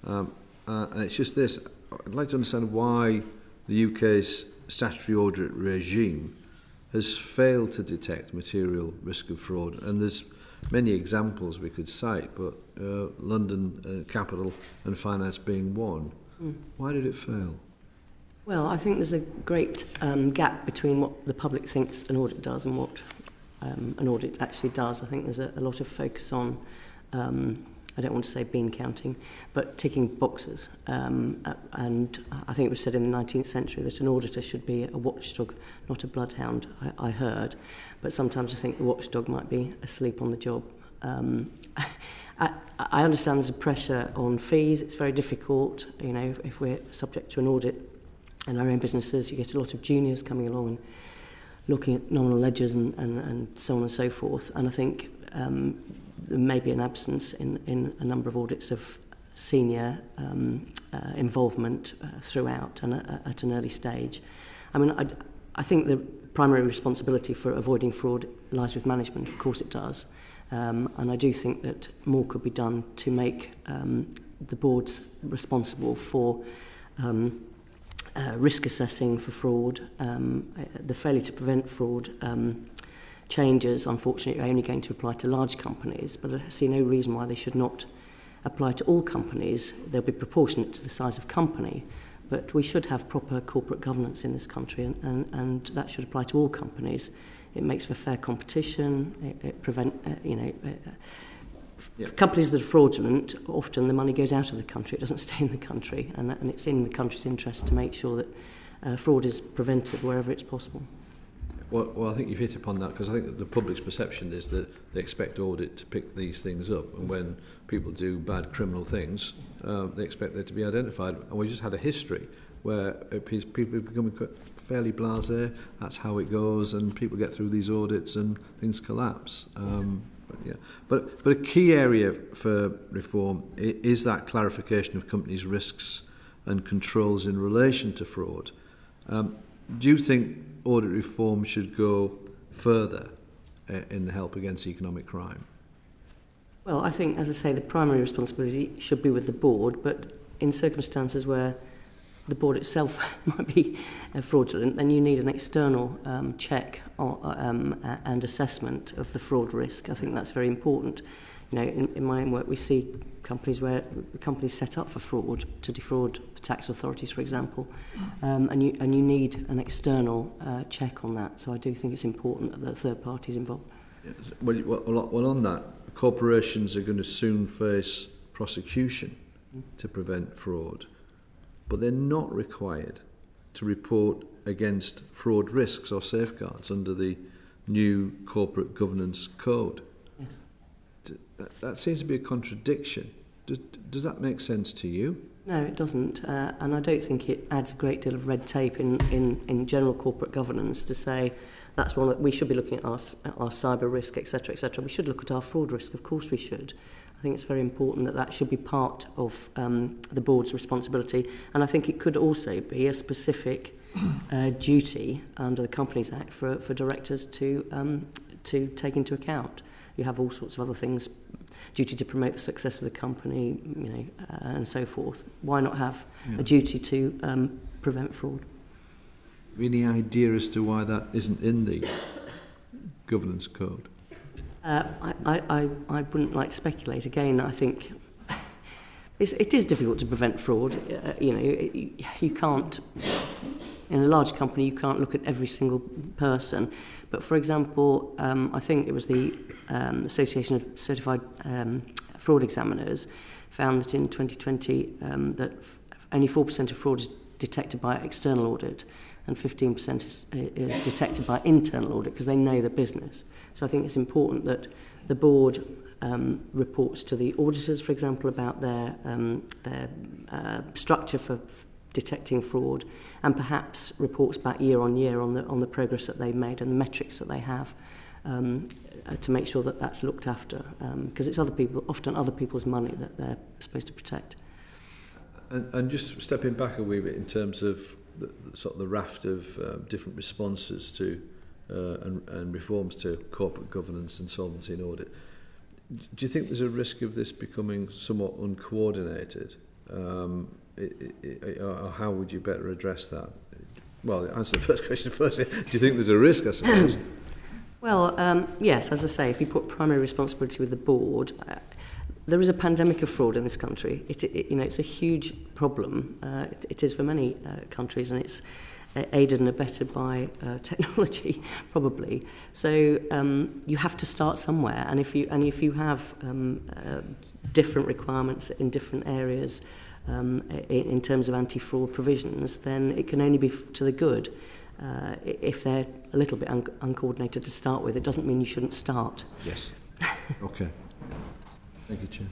And it's just this. I'd like to understand why the UK's statutory audit regime has failed to detect material risk of fraud. And there's many examples we could cite, but London Capital and Finance being one. Why did it fail? Well, I think there's a great gap between what the public thinks an audit does and what an audit actually does. I think there's a lot of focus on, I don't want to say bean counting, but ticking boxes. And I think it was said in the 19th century that an auditor should be a watchdog, not a bloodhound, I heard. But sometimes I think the watchdog might be asleep on the job. I understand there's a pressure on fees. It's very difficult, if we're subject to an audit in our own businesses, you get a lot of juniors coming along and looking at nominal ledgers and so on and so forth. And I think there may be an absence in a number of audits of senior involvement throughout and at an early stage. I mean, I think the primary responsibility for avoiding fraud lies with management. Of course it does. And I do think that more could be done to make the boards responsible for risk assessing for fraud. The failure to prevent fraud changes, unfortunately, are only going to apply to large companies, but I see no reason why they should not apply to all companies. They'll be proportionate to the size of company, but we should have proper corporate governance in this country, and that should apply to all companies. It makes for fair competition. It prevents, companies that are fraudulent, often the money goes out of the country. It doesn't stay in the country, and it's in the country's interest to make sure that fraud is prevented wherever it's possible. Well, I think you've hit upon that, because I think that the public's perception is that they expect audit to pick these things up, and when people do bad criminal things, they expect there to be identified. And we just had a history where people become fairly blasé. That's how it goes, and people get through these audits and things collapse. But a key area for reform is that clarification of companies' risks and controls in relation to fraud. Do you think audit reform should go further in the help against economic crime? Well, I think, as I say, the primary responsibility should be with the board, but in circumstances where the board itself might be fraudulent, then you need an external check and assessment of the fraud risk. I think that's very important. In my own work, we see companies set up for fraud, to defraud tax authorities, for example, and you need an external check on that. So I do think it's important that the third party is involved. Well, on that, corporations are going to soon face prosecution to prevent fraud, but they're not required to report against fraud risks or safeguards under the new corporate governance code. Yes. That seems to be a contradiction. Does that make sense to you? No, it doesn't, and I don't think it adds a great deal of red tape in general corporate governance to say that's one that we should be looking at our cyber risk, etc., etc. We should look at our fraud risk. Of course we should. I think it's very important that should be part of the board's responsibility, and I think it could also be a specific duty under the Companies Act for directors to take into account. You have all sorts of other things, duty to promote the success of the company, and so forth. Why not have a duty to prevent fraud? Any idea as to why that isn't in the governance code? I wouldn't like to speculate. Again, I think it is difficult to prevent fraud. You can't, in a large company, you can't look at every single person. But for example, I think it was the Association of Certified Fraud Examiners found that in 2020 that only 4% of fraud is detected by external audit, and 15% is detected by internal audit, because they know the business. So I think it's important that the board reports to the auditors, for example, about their structure for detecting fraud, and perhaps reports back year on year on the progress that they've made and the metrics that they have, to make sure that that's looked after, because it's often other people's money that they're supposed to protect. And just stepping back a wee bit in terms of the raft of different responses to and reforms to corporate governance and solvency and audit, do you think there's a risk of this becoming somewhat uncoordinated? Or how would you better address that? Well, answer the first question first. Do you think there's a risk, I suppose? Well, yes, as I say, if you put primary responsibility with the board, there is a pandemic of fraud in this country. It's a huge problem. It is for many countries, and it's aided and abetted by technology, probably. So you have to start somewhere, and if you have different requirements in different areas in terms of anti-fraud provisions, then it can only be to the good. If they're a little bit uncoordinated to start with, it doesn't mean you shouldn't start. Yes. Okay. Thank you, Chair.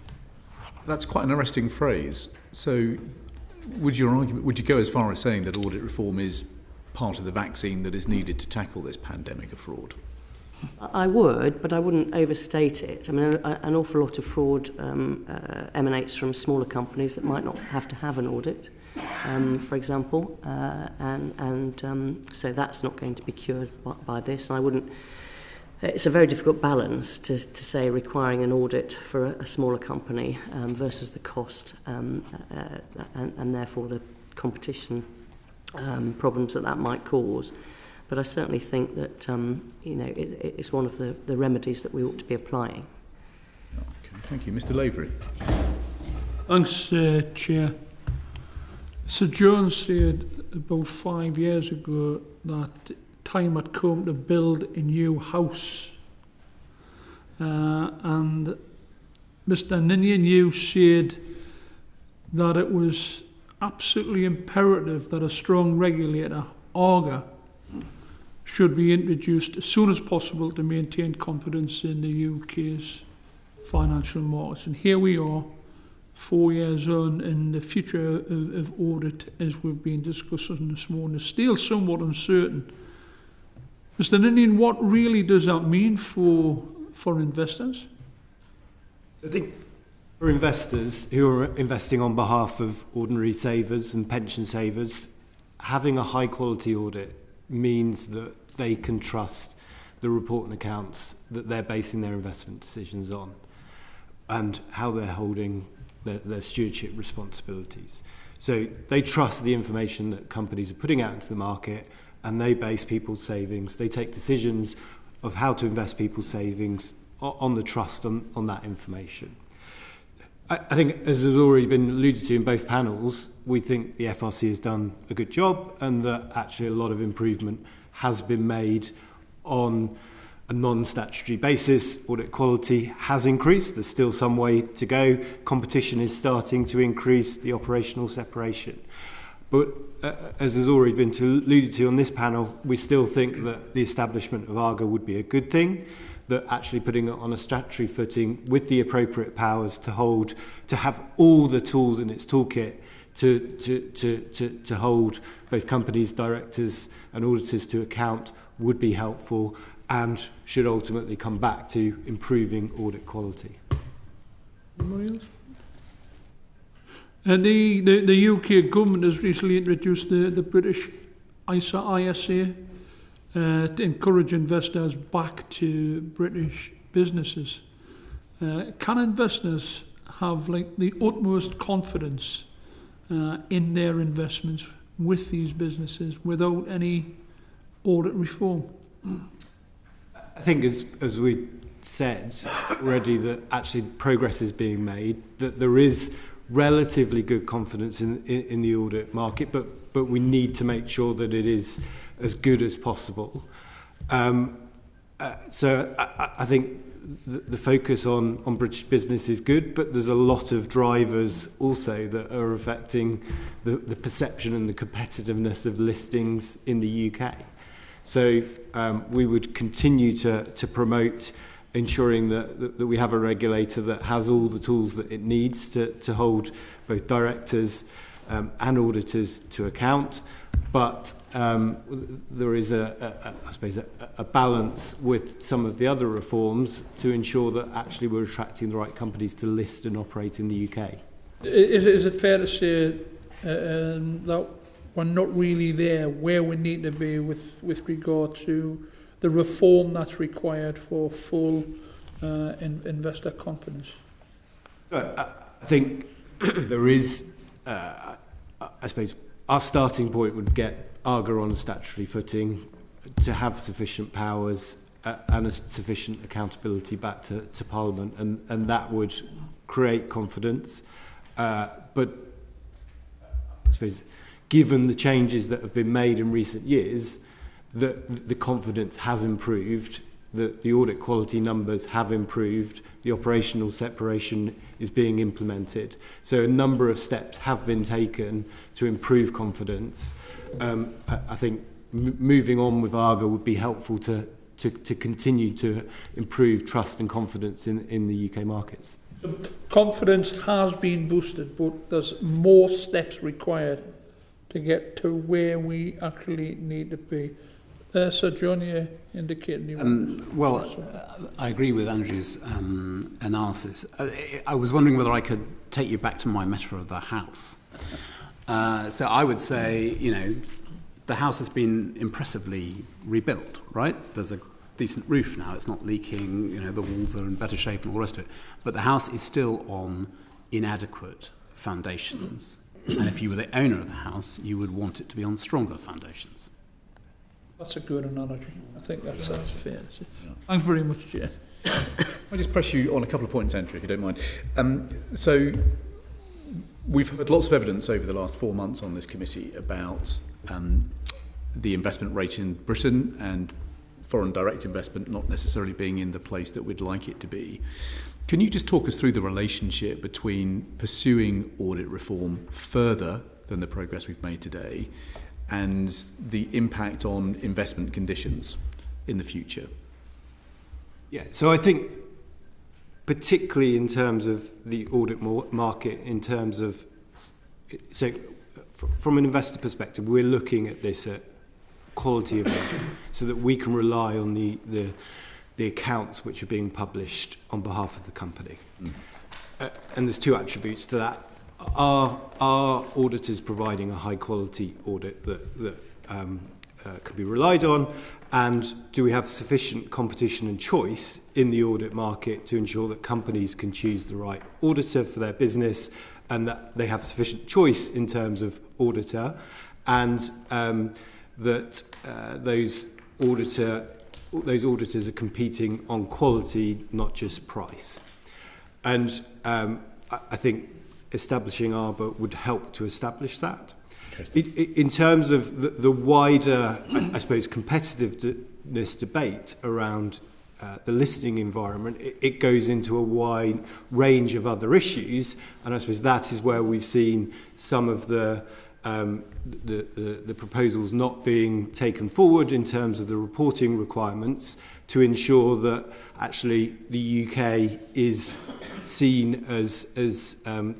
That's quite an arresting phrase. So would you go as far as saying that audit reform is part of the vaccine that is needed to tackle this pandemic of fraud? I would, but I wouldn't overstate it. I mean, an awful lot of fraud emanates from smaller companies that might not have to have an audit, for example, and so that's not going to be cured by this. And I wouldn't. It's a very difficult balance to say requiring an audit for a smaller company versus the cost and therefore the competition problems that might cause. But I certainly think that it's one of the remedies that we ought to be applying. Okay, thank you. Mr. Lavery. Thanks, Chair. Sir Jones said about 5 years ago that time had come to build a new house. And Mr. Ninian, you said that it was absolutely imperative that a strong regulator, ICAEW, should be introduced as soon as possible to maintain confidence in the UK's financial markets. And here we are, 4 years on, and the future of audit, as we've been discussing this morning, is still somewhat uncertain. Mr. Ninian, what really does that mean for investors? I think for investors who are investing on behalf of ordinary savers and pension savers, having a high quality audit means that they can trust the report and accounts that they're basing their investment decisions on and how they're holding their stewardship responsibilities. So they trust the information that companies are putting out into the market, and they base people's savings. They take decisions of how to invest people's savings on the trust on that information. I think, as has already been alluded to in both panels, we think the FRC has done a good job, and that actually a lot of improvement has been made on a non-statutory basis. Audit quality has increased. There's still some way to go. Competition is starting to increase, the operational separation. But as has already been alluded to on this panel, we still think that the establishment of ICAEW would be a good thing, that actually putting it on a statutory footing with the appropriate powers to have all the tools in its toolkit to hold both companies, directors and auditors to account would be helpful and should ultimately come back to improving audit quality. And the UK government has recently introduced the British ICAEW to encourage investors back to British businesses. Can investors have the utmost confidence in their investments with these businesses without any audit reform? I think as we said already, that actually progress is being made, that there is relatively good confidence in the audit market, but we need to make sure that it is as good as possible. So I think the focus on British business is good, but there's a lot of drivers also that are affecting the perception and the competitiveness of listings in the UK. So we would continue to promote ensuring that we have a regulator that has all the tools that it needs to hold both directors and auditors to account. But there is, I suppose, a balance with some of the other reforms to ensure that actually we're attracting the right companies to list and operate in the UK. Is it fair to say that we're not really there where we need to be with regard to the reform that's required for full investor confidence? I think there is, I suppose, our starting point would get ARGA on a statutory footing to have sufficient powers and a sufficient accountability back to Parliament, and that would create confidence. But I suppose, given the changes that have been made in recent years, the confidence has improved, the audit quality numbers have improved, the operational separation is being implemented. So a number of steps have been taken to improve confidence. I think moving on with ARGA would be helpful to continue to improve trust and confidence in the UK markets. Confidence has been boosted, but there's more steps required to get to where we actually need to be. So, John, you indicated you I agree with Andrew's analysis. I was wondering whether I could take you back to my metaphor of the house. So I would say, the house has been impressively rebuilt, right? There's a decent roof now. It's not leaking. The walls are in better shape and all the rest of it. But the house is still on inadequate foundations. And if you were the owner of the house, you would want it to be on stronger foundations. That's a good analogy. I think that's fair. Yeah. Thanks very much, Chair. I'll just press you on a couple of points, Andrew, if you don't mind. So we've heard lots of evidence over the last 4 months on this committee about the investment rate in Britain and foreign direct investment not necessarily being in the place that we'd like it to be. Can you just talk us through the relationship between pursuing audit reform further than the progress we've made today and the impact on investment conditions in the future? Yeah, so I think particularly in terms of the audit market, in terms of, so from an investor perspective, we're looking at this at quality of income so that we can rely on the accounts which are being published on behalf of the company. And there's two attributes to that. Are auditors providing a high quality audit that can be relied on, and do we have sufficient competition and choice in the audit market to ensure that companies can choose the right auditor for their business and that they have sufficient choice in terms of auditor, and that those auditors are competing on quality, not just price. And I think establishing ARBA would help to establish that. In terms of the wider, I suppose, competitiveness debate around the listing environment, it goes into a wide range of other issues, and I suppose that is where we've seen some of the proposals not being taken forward in terms of the reporting requirements to ensure that actually the UK is seen as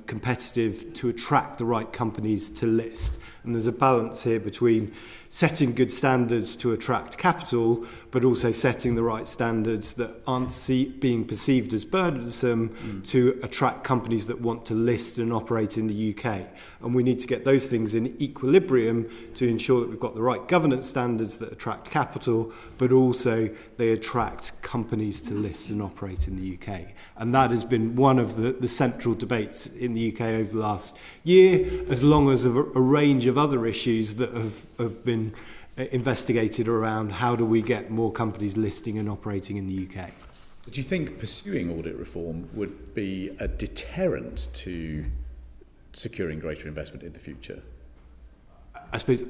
competitive to attract the right companies to list. And there's a balance here between setting good standards to attract capital, but also setting the right standards that aren't being perceived as burdensome to attract companies that want to list and operate in the UK. And we need to get those things in equilibrium to ensure that we've got the right governance standards that attract capital, but also they attract companies to list and operate in the UK. And that has been one of the central debates in the UK over the last year, as long as a range of other issues that have been investigated around how do we get more companies listing and operating in the UK. Do you think pursuing audit reform would be a deterrent to securing greater investment in the future? I suppose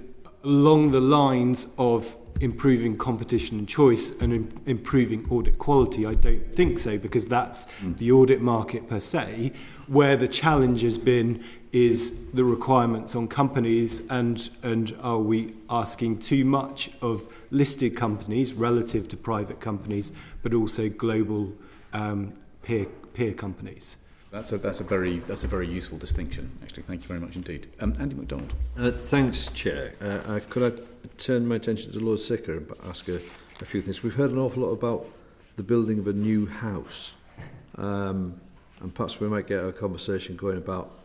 along the lines of improving competition and choice and improving audit quality, I don't think so, because that's the audit market per se. Where the challenge has been is the requirements on companies, and are we asking too much of listed companies relative to private companies, but also global peer companies. That's a very useful distinction, actually. Thank you very much indeed. Andy MacDonald. Thanks, Chair. Could I turn my attention to Lord Sikka and ask a few things? We've heard an awful lot about the building of a new house, and perhaps we might get a conversation going about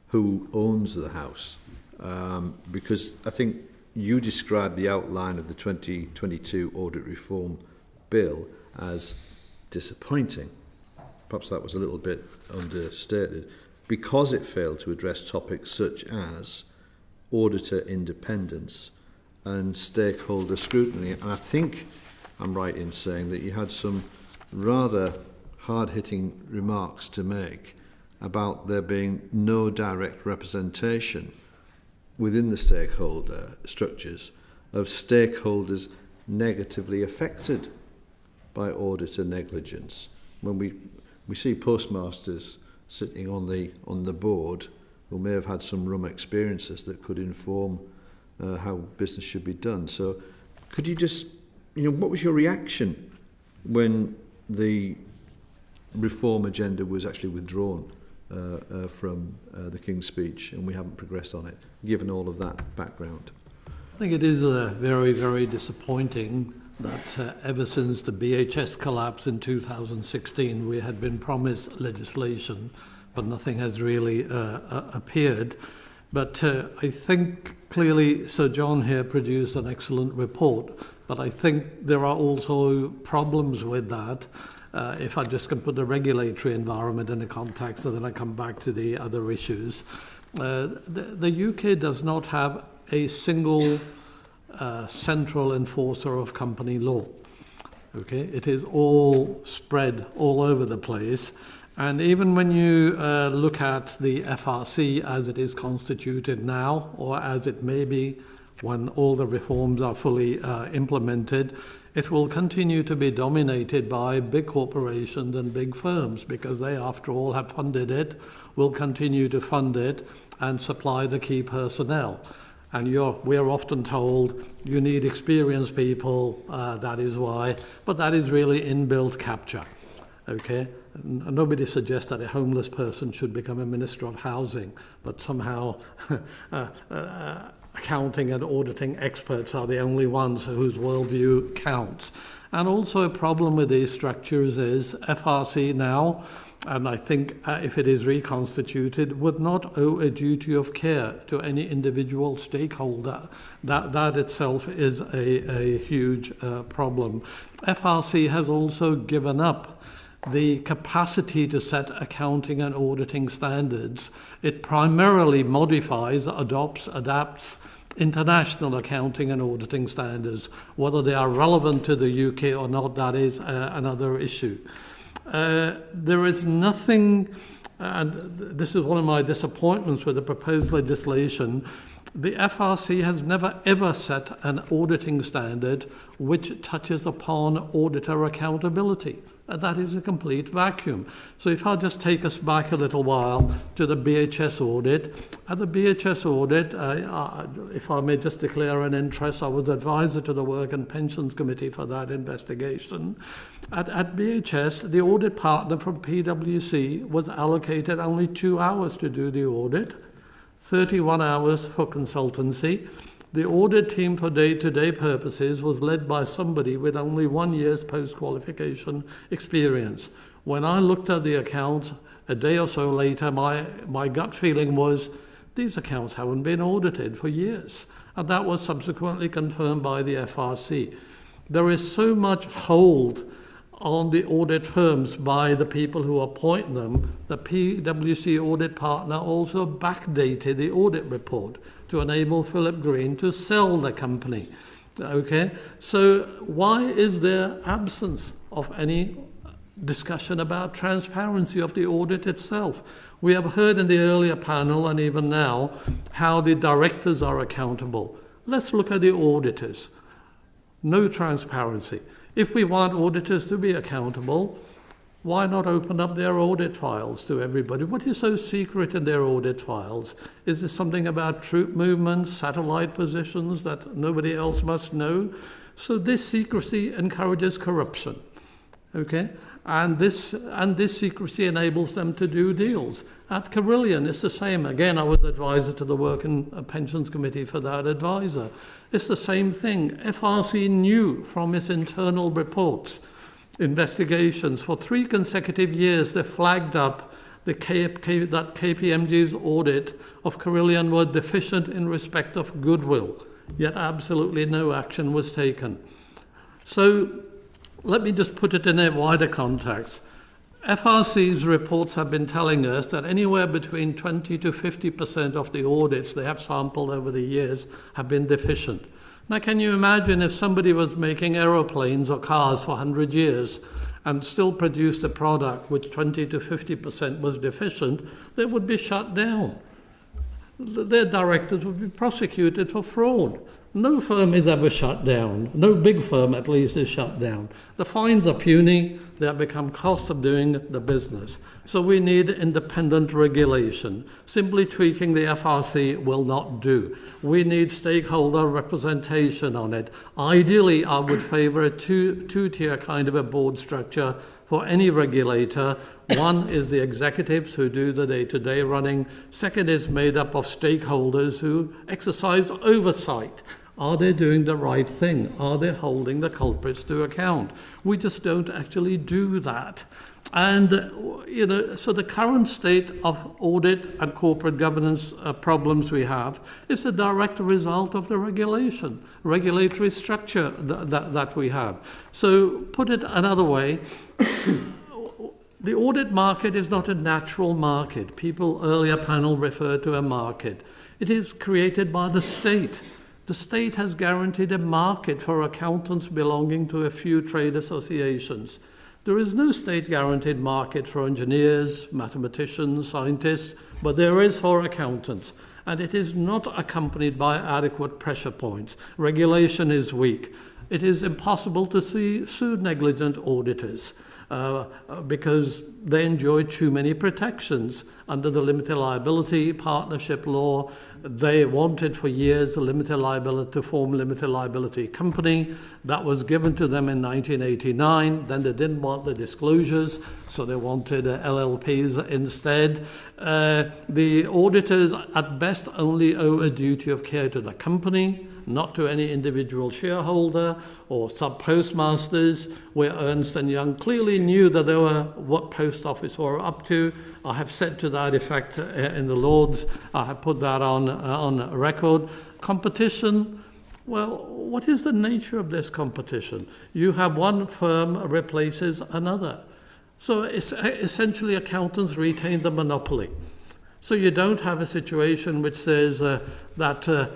who owns the house, because I think you described the outline of the 2022 Audit Reform Bill as disappointing. Perhaps that was a little bit understated, because it failed to address topics such as auditor independence and stakeholder scrutiny. And I think I'm right in saying that you had some rather hard-hitting remarks to make about there being no direct representation within the stakeholder structures of stakeholders negatively affected by auditor negligence. When we see postmasters sitting on the board who may have had some rum experiences that could inform how business should be done. So could you just, what was your reaction when the reform agenda was actually withdrawn from the King's speech and we haven't progressed on it, given all of that background? I think it is very, very disappointing that ever since the BHS collapse in 2016, we had been promised legislation, but nothing has really appeared. But I think clearly Sir John here produced an excellent report, but I think there are also problems with that. If I just can put the regulatory environment in the context, and then I come back to the other issues. The UK does not have a single central enforcer of company law. Okay, it is all spread all over the place, and even when you look at the FRC as it is constituted now, or as it may be when all the reforms are fully implemented, it will continue to be dominated by big corporations and big firms, because they, after all, have funded it, will continue to fund it, and supply the key personnel. And we're often told you need experienced people, that is why, but that is really inbuilt capture. Okay? Nobody suggests that a homeless person should become a Minister of Housing, but somehow accounting and auditing experts are the only ones whose worldview counts. And also a problem with these structures is FRC now, and I think if it is reconstituted, would not owe a duty of care to any individual stakeholder. That itself is a huge problem. FRC has also given up the capacity to set accounting and auditing standards. It primarily modifies, adapts international accounting and auditing standards. Whether they are relevant to the UK or not, that is another issue. There is nothing, and this is one of my disappointments with the proposed legislation, the FRC has never ever set an auditing standard which touches upon auditor accountability. That is a complete vacuum. So if I just take us back a little while to the BHS audit, at the BHS audit, if I may just declare an interest, I was advisor to the Work and Pensions Committee for that investigation. At BHS, the audit partner from PwC was allocated only 2 hours to do the audit, 31 hours for consultancy. The audit team for day-to-day purposes was led by somebody with only 1 year's post-qualification experience. When I looked at the accounts a day or so later, my gut feeling was these accounts haven't been audited for years. And that was subsequently confirmed by the FRC. There is so much hold on the audit firms by the people who appoint them. The PwC audit partner also backdated the audit report to enable Philip Green to sell the company. Okay, so why is there absence of any discussion about transparency of the audit itself? We have heard in the earlier panel and even now how the directors are accountable. Let's look at the auditors. No transparency. If we want auditors to be accountable, why not open up their audit files to everybody? What is so secret in their audit files? Is there something about troop movements, satellite positions that nobody else must know? So this secrecy encourages corruption. Okay? And this secrecy enables them to do deals. At Carillion, it's the same. Again, I was advisor to the Work and Pensions Committee for that advisor. It's the same thing. FRC knew from its internal reports, investigations, for 3 consecutive years they flagged up that KPMG's audit of Carillion were deficient in respect of goodwill, yet absolutely no action was taken. So let me just put it in a wider context. FRC's reports have been telling us that anywhere between 20 to 50% of the audits they have sampled over the years have been deficient. Now, can you imagine if somebody was making aeroplanes or cars for 100 years and still produced a product which 20 to 50% was deficient, they would be shut down. Their directors would be prosecuted for fraud. No firm is ever shut down. No big firm, at least, is shut down. The fines are puny. They have become cost of doing the business. So we need independent regulation. Simply tweaking the FRC will not do. We need stakeholder representation on it. Ideally, I would favour a two-tier kind of a board structure for any regulator. One is the executives who do the day-to-day running. Second is made up of stakeholders who exercise oversight. Are they doing the right thing? Are they holding the culprits to account? We just don't actually do that. And, so the current state of audit and corporate governance problems we have is a direct result of the regulatory structure that we have. So put it another way, the audit market is not a natural market. People earlier panel referred to a market. It is created by the state. The state has guaranteed a market for accountants belonging to a few trade associations. There is no state-guaranteed market for engineers, mathematicians, scientists, but there is for accountants, and it is not accompanied by adequate pressure points. Regulation is weak. It is impossible to sue negligent auditors because they enjoy too many protections under the limited liability partnership law. They wanted for years a limited liability to form a limited liability company. That was given to them in 1989. Then they didn't want the disclosures, so they wanted LLPs instead. The auditors at best only owe a duty of care to the company, not to any individual shareholder or sub-postmasters, where Ernst & Young clearly knew that they were what Post Office were up to. I have said to that effect in the Lords. I have put that on record. Competition, well, what is the nature of this competition? You have one firm replaces another. So it's essentially accountants retain the monopoly. So you don't have a situation which says that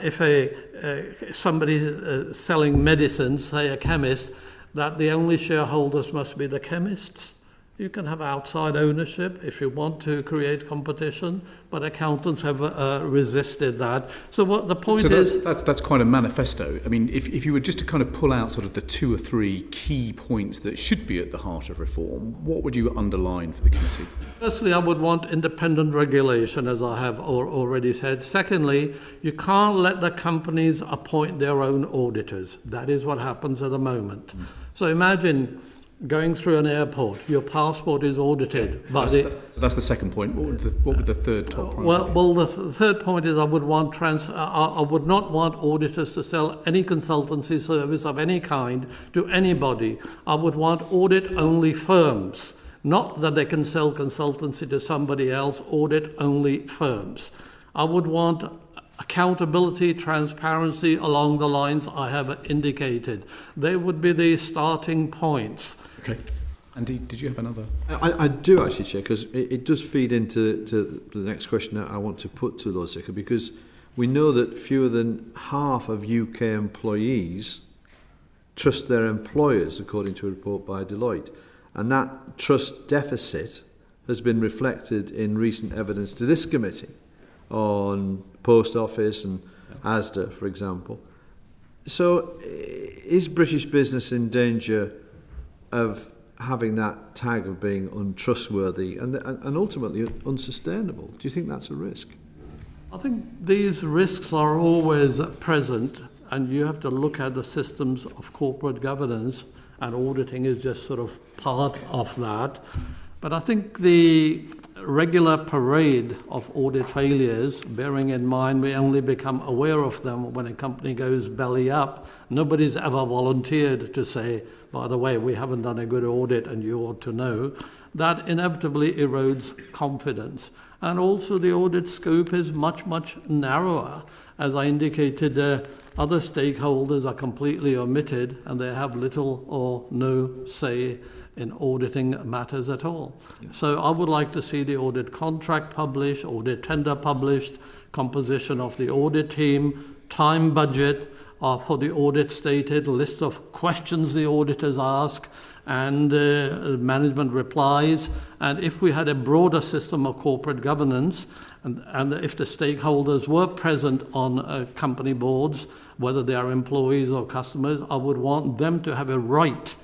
if somebody selling medicines, say a chemist, that the only shareholders must be the chemists. You can have outside ownership if you want to create competition, but accountants have resisted that. So what the point is... That's quite a manifesto. I mean, if you were just to kind of pull out sort of the 2 or 3 key points that should be at the heart of reform, what would you underline for the committee? Firstly, I would want independent regulation, as I have already said. Secondly, you can't let the companies appoint their own auditors. That is what happens at the moment. So imagine going through an airport, your passport is audited. That's the second point. What would the third top point be? Well, the third point is I would not want auditors to sell any consultancy service of any kind to anybody. I would want audit-only firms, not that they can sell consultancy to somebody else, audit-only firms. I would want accountability, transparency along the lines I have indicated. They would be the starting points. Okay. Andy, did you have another? I do actually, Chair, because it does feed into the next question that I want to put to Lord Sikka, because we know that fewer than half of UK employees trust their employers, according to a report by Deloitte. And that trust deficit has been reflected in recent evidence to this committee on Post Office and ASDA, for example. So is British business in danger of having that tag of being untrustworthy and ultimately unsustainable? Do you think that's a risk? I think these risks are always present, and you have to look at the systems of corporate governance, and auditing is just sort of part of that. But I think the regular parade of audit failures, bearing in mind we only become aware of them when a company goes belly up, nobody's ever volunteered to say, by the way, we haven't done a good audit and you ought to know. That inevitably erodes confidence. And also the audit scope is much, much narrower. As I indicated, other stakeholders are completely omitted and they have little or no say in auditing matters at all. Yeah. So I would like to see the audit contract published, audit tender published, composition of the audit team, time budget for the audit stated, list of questions the auditors ask, and management replies. And if we had a broader system of corporate governance, and if the stakeholders were present on company boards, whether they are employees or customers, I would want them to have a right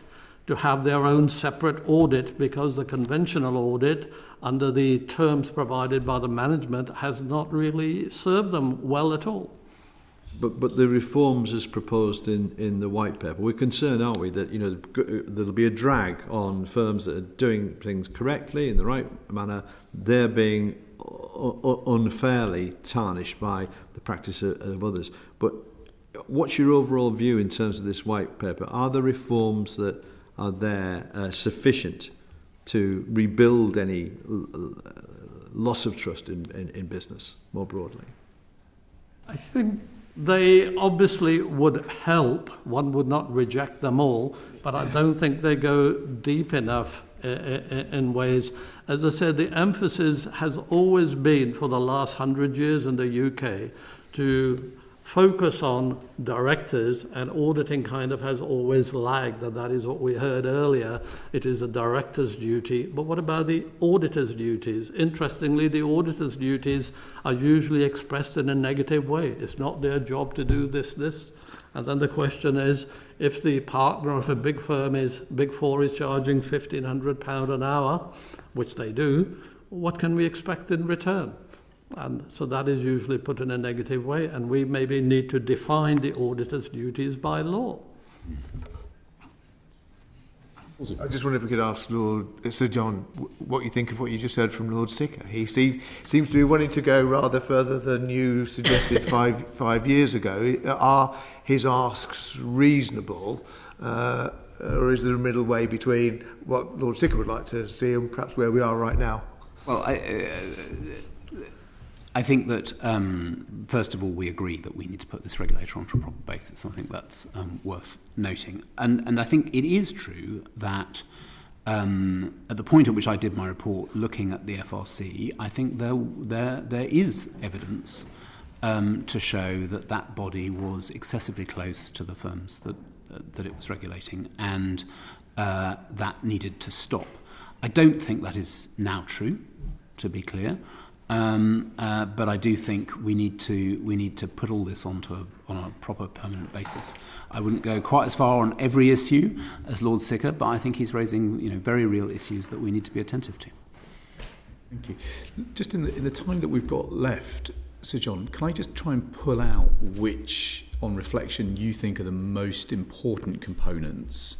to have their own separate audit, because the conventional audit, under the terms provided by the management, has not really served them well at all. But the reforms as proposed in the white paper, we're concerned, aren't we, that there'll be a drag on firms that are doing things correctly in the right manner. They're being unfairly tarnished by the practice of others. But what's your overall view in terms of this white paper? Are the reforms that are there sufficient to rebuild any loss of trust in business more broadly? I think they obviously would help. One would not reject them all, but I don't think they go deep enough in ways. As I said, the emphasis has always been for the last 100 years in the UK to focus on directors, and auditing kind of has always lagged, and that is what we heard earlier. It is a director's duty. But what about the auditor's duties? Interestingly, the auditor's duties are usually expressed in a negative way. It's not their job to do this. And then the question is, if the partner of a big firm Big Four is charging £1,500 an hour, which they do, what can we expect in return? And so that is usually put in a negative way, and we maybe need to define the auditor's duties by law. I just wonder if we could ask Sir John what you think of what you just heard from Lord Sikka. He seems to be wanting to go rather further than you suggested five years ago. Are his asks reasonable, or is there a middle way between what Lord Sikka would like to see and perhaps where we are right now? Well, I think that, first of all, we agree that we need to put this regulator onto a proper basis. I think that's worth noting. And I think it is true that at the point at which I did my report looking at the FRC, I think there is evidence to show that body was excessively close to the firms that it was regulating, and that needed to stop. I don't think that is now true, to be clear. But I do think we need to put all this on a proper permanent basis. I wouldn't go quite as far on every issue as Lord Sikka, but I think he's raising very real issues that we need to be attentive to. Thank you. Just in the time that we've got left, Sir John, can I just try and pull out which, on reflection, you think are the most important components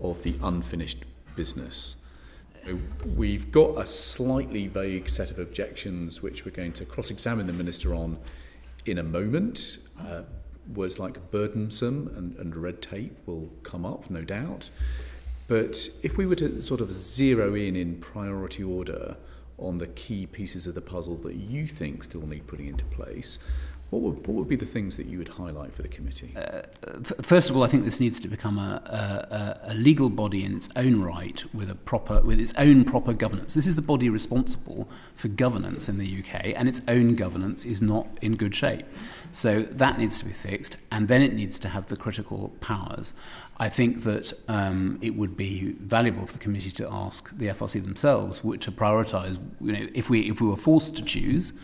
of the unfinished business? We've got a slightly vague set of objections which we're going to cross-examine the Minister on in a moment. Words like burdensome and red tape will come up, no doubt. But if we were to sort of zero in priority order on the key pieces of the puzzle that you think still need putting into place, what would be the things that you would highlight for the committee? First of all, I think this needs to become a legal body in its own right with its own proper governance. This is the body responsible for governance in the UK, and its own governance is not in good shape. So that needs to be fixed, and then it needs to have the critical powers. I think that it would be valuable for the committee to ask the FRC themselves to prioritise. If we were forced to choose.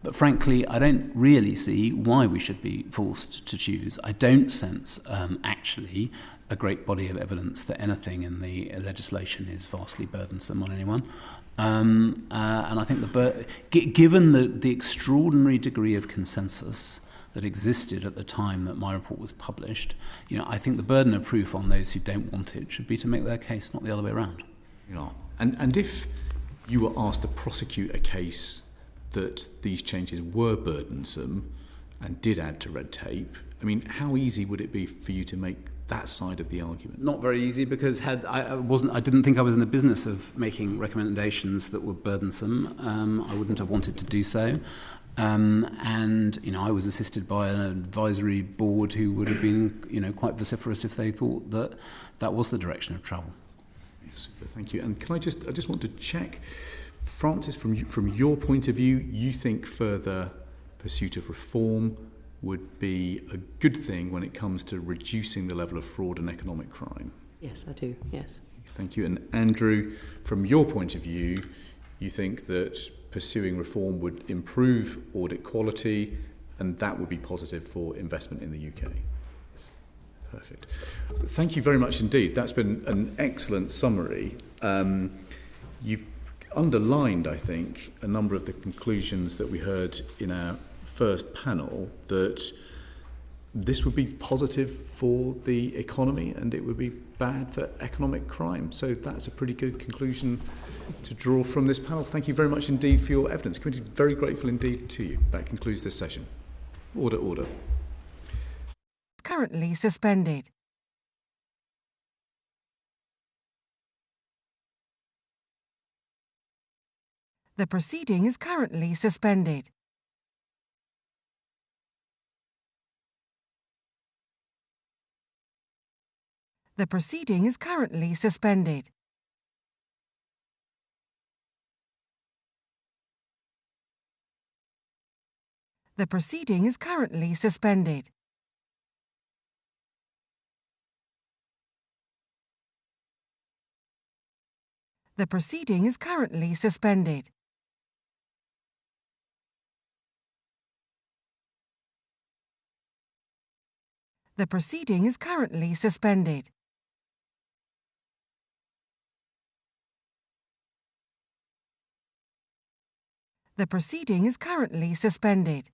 But frankly, I don't really see why we should be forced to choose. I don't sense, actually, a great body of evidence that anything in the legislation is vastly burdensome on anyone. And I think given the extraordinary degree of consensus that existed at the time that my report was published, I think the burden of proof on those who don't want it should be to make their case, not the other way around. Yeah. And if you were asked to prosecute a case that these changes were burdensome and did add to red tape, I mean, how easy would it be for you to make that side of the argument? Not very easy, because I didn't think I was in the business of making recommendations that were burdensome. I wouldn't have wanted to do so. And I was assisted by an advisory board who would have been quite vociferous if they thought that that was the direction of travel. Super, thank you. And I just want to check, Francis, from your point of view, you think further pursuit of reform would be a good thing when it comes to reducing the level of fraud and economic crime? Yes, I do, yes. Thank you. And Andrew, from your point of view, you think that pursuing reform would improve audit quality and that would be positive for investment in the UK? Yes. Perfect. Thank you very much indeed. That's been an excellent summary. You've underlined, I think, a number of the conclusions that we heard in our first panel, that this would be positive for the economy and it would be bad for economic crime. So that's a pretty good conclusion to draw from this panel. Thank you very much indeed for your evidence. Committee is very grateful indeed to you. That concludes this session. Order. Currently suspended. The proceeding is currently suspended. The proceeding is currently suspended. The proceeding is currently suspended. The proceeding is currently suspended. The proceeding is currently suspended. The proceeding is currently suspended.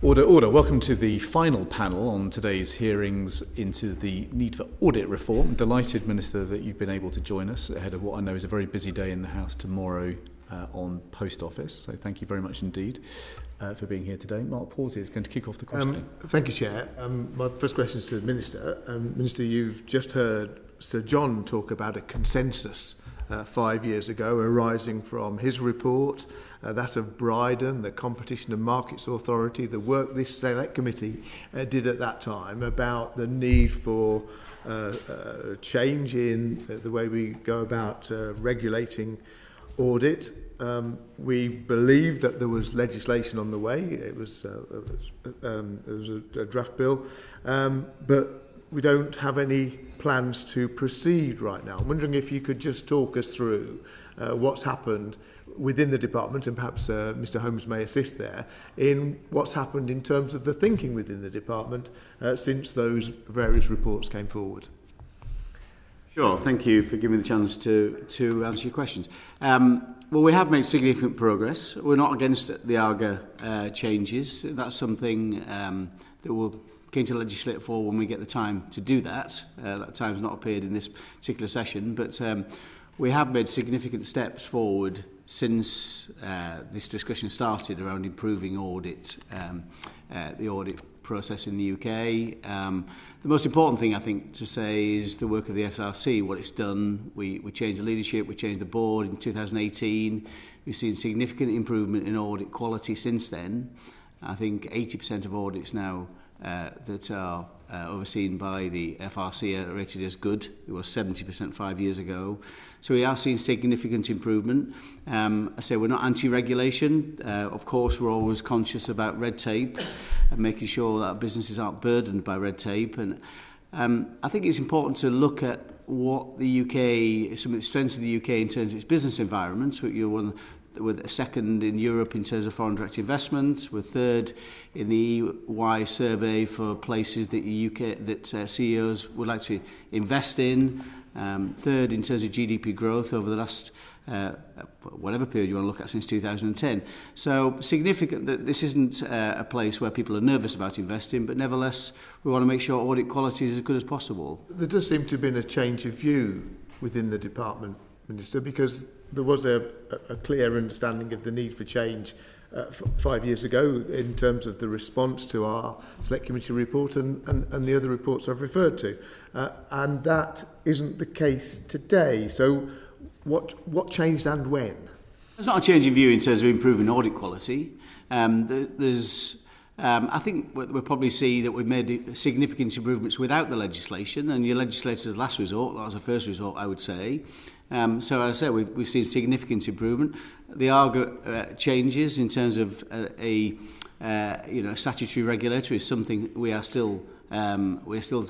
Order. Welcome to the final panel on today's hearings into the need for audit reform. Delighted, Minister, that you've been able to join us ahead of what I know is a very busy day in the House tomorrow on Post Office. So thank you very much indeed for being here today. Mark Pawsey is going to kick off the questioning. Thank you, Chair. My first question is to the Minister. Minister, you've just heard Sir John talk about a consensus 5 years ago arising from his report, that of Bryden, the Competition and Markets Authority, the work this Select Committee did at that time about the need for change in the way we go about regulating audit. We believe that there was legislation on the way. It was a draft bill, but we don't have any plans to proceed right now. I'm wondering if you could just talk us through what's happened within the department, and perhaps Mr. Holmes may assist there, in what's happened in terms of the thinking within the department since those various reports came forward. Sure, thank you for giving me the chance to answer your questions. Well, we have made significant progress. We're not against the ARGA changes. That's something that we'll keen to legislate for when we get the time to do that. That time's not appeared in this particular session, but we have made significant steps forward since this discussion started around improving audit, the audit process in the UK. The most important thing, I think, to say is the work of the SRC, what it's done. We changed the leadership, we changed the board in 2018. We've seen significant improvement in audit quality since then. I think 80% of audits now that are overseen by the FRC are rated as good. It was 70% 5 years ago. So we are seeing significant improvement. I say we're not anti-regulation. Of course, we're always conscious about red tape and making sure that businesses aren't burdened by red tape. And I think it's important to look at what the UK, some of the strengths of the UK in terms of its business environment. We're second in Europe in terms of foreign direct investment. We're third in the EY survey for places that CEOs would like to invest in. Third, in terms of GDP growth over the last whatever period you want to look at since 2010. So significant that this isn't a place where people are nervous about investing, but nevertheless we want to make sure audit quality is as good as possible. There does seem to have been a change of view within the department, Minister, because there was a clear understanding of the need for change 5 years ago in terms of the response to our Select Committee report and the other reports I've referred to. And that isn't the case today. So what changed and when? There's not a change in view in terms of improving audit quality. I think we'll probably see that we've made significant improvements without the legislation, and your legislator is the last resort, not as a first resort, I would say. So as I say, we've seen significant improvement. The ARGA changes in terms of a statutory regulator is something we're still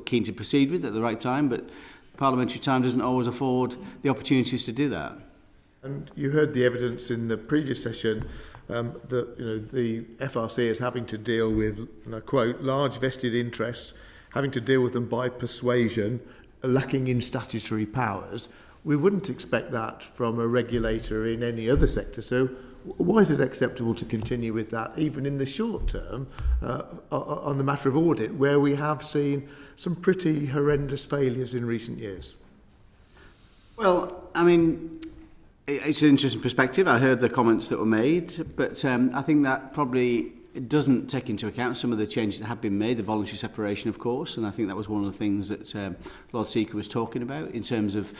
keen to proceed with at the right time, but parliamentary time doesn't always afford the opportunities to do that. And you heard the evidence in the previous session that the FRC is having to deal with, and I quote, large vested interests, having to deal with them by persuasion, lacking in statutory powers. We wouldn't expect that from a regulator in any other sector. So why is it acceptable to continue with that, even in the short term, on the matter of audit, where we have seen some pretty horrendous failures in recent years? Well, I mean, it's an interesting perspective. I heard the comments that were made, but I think that probably doesn't take into account some of the changes that have been made, the voluntary separation, of course, and I think that was one of the things that Lord Sikka was talking about in terms of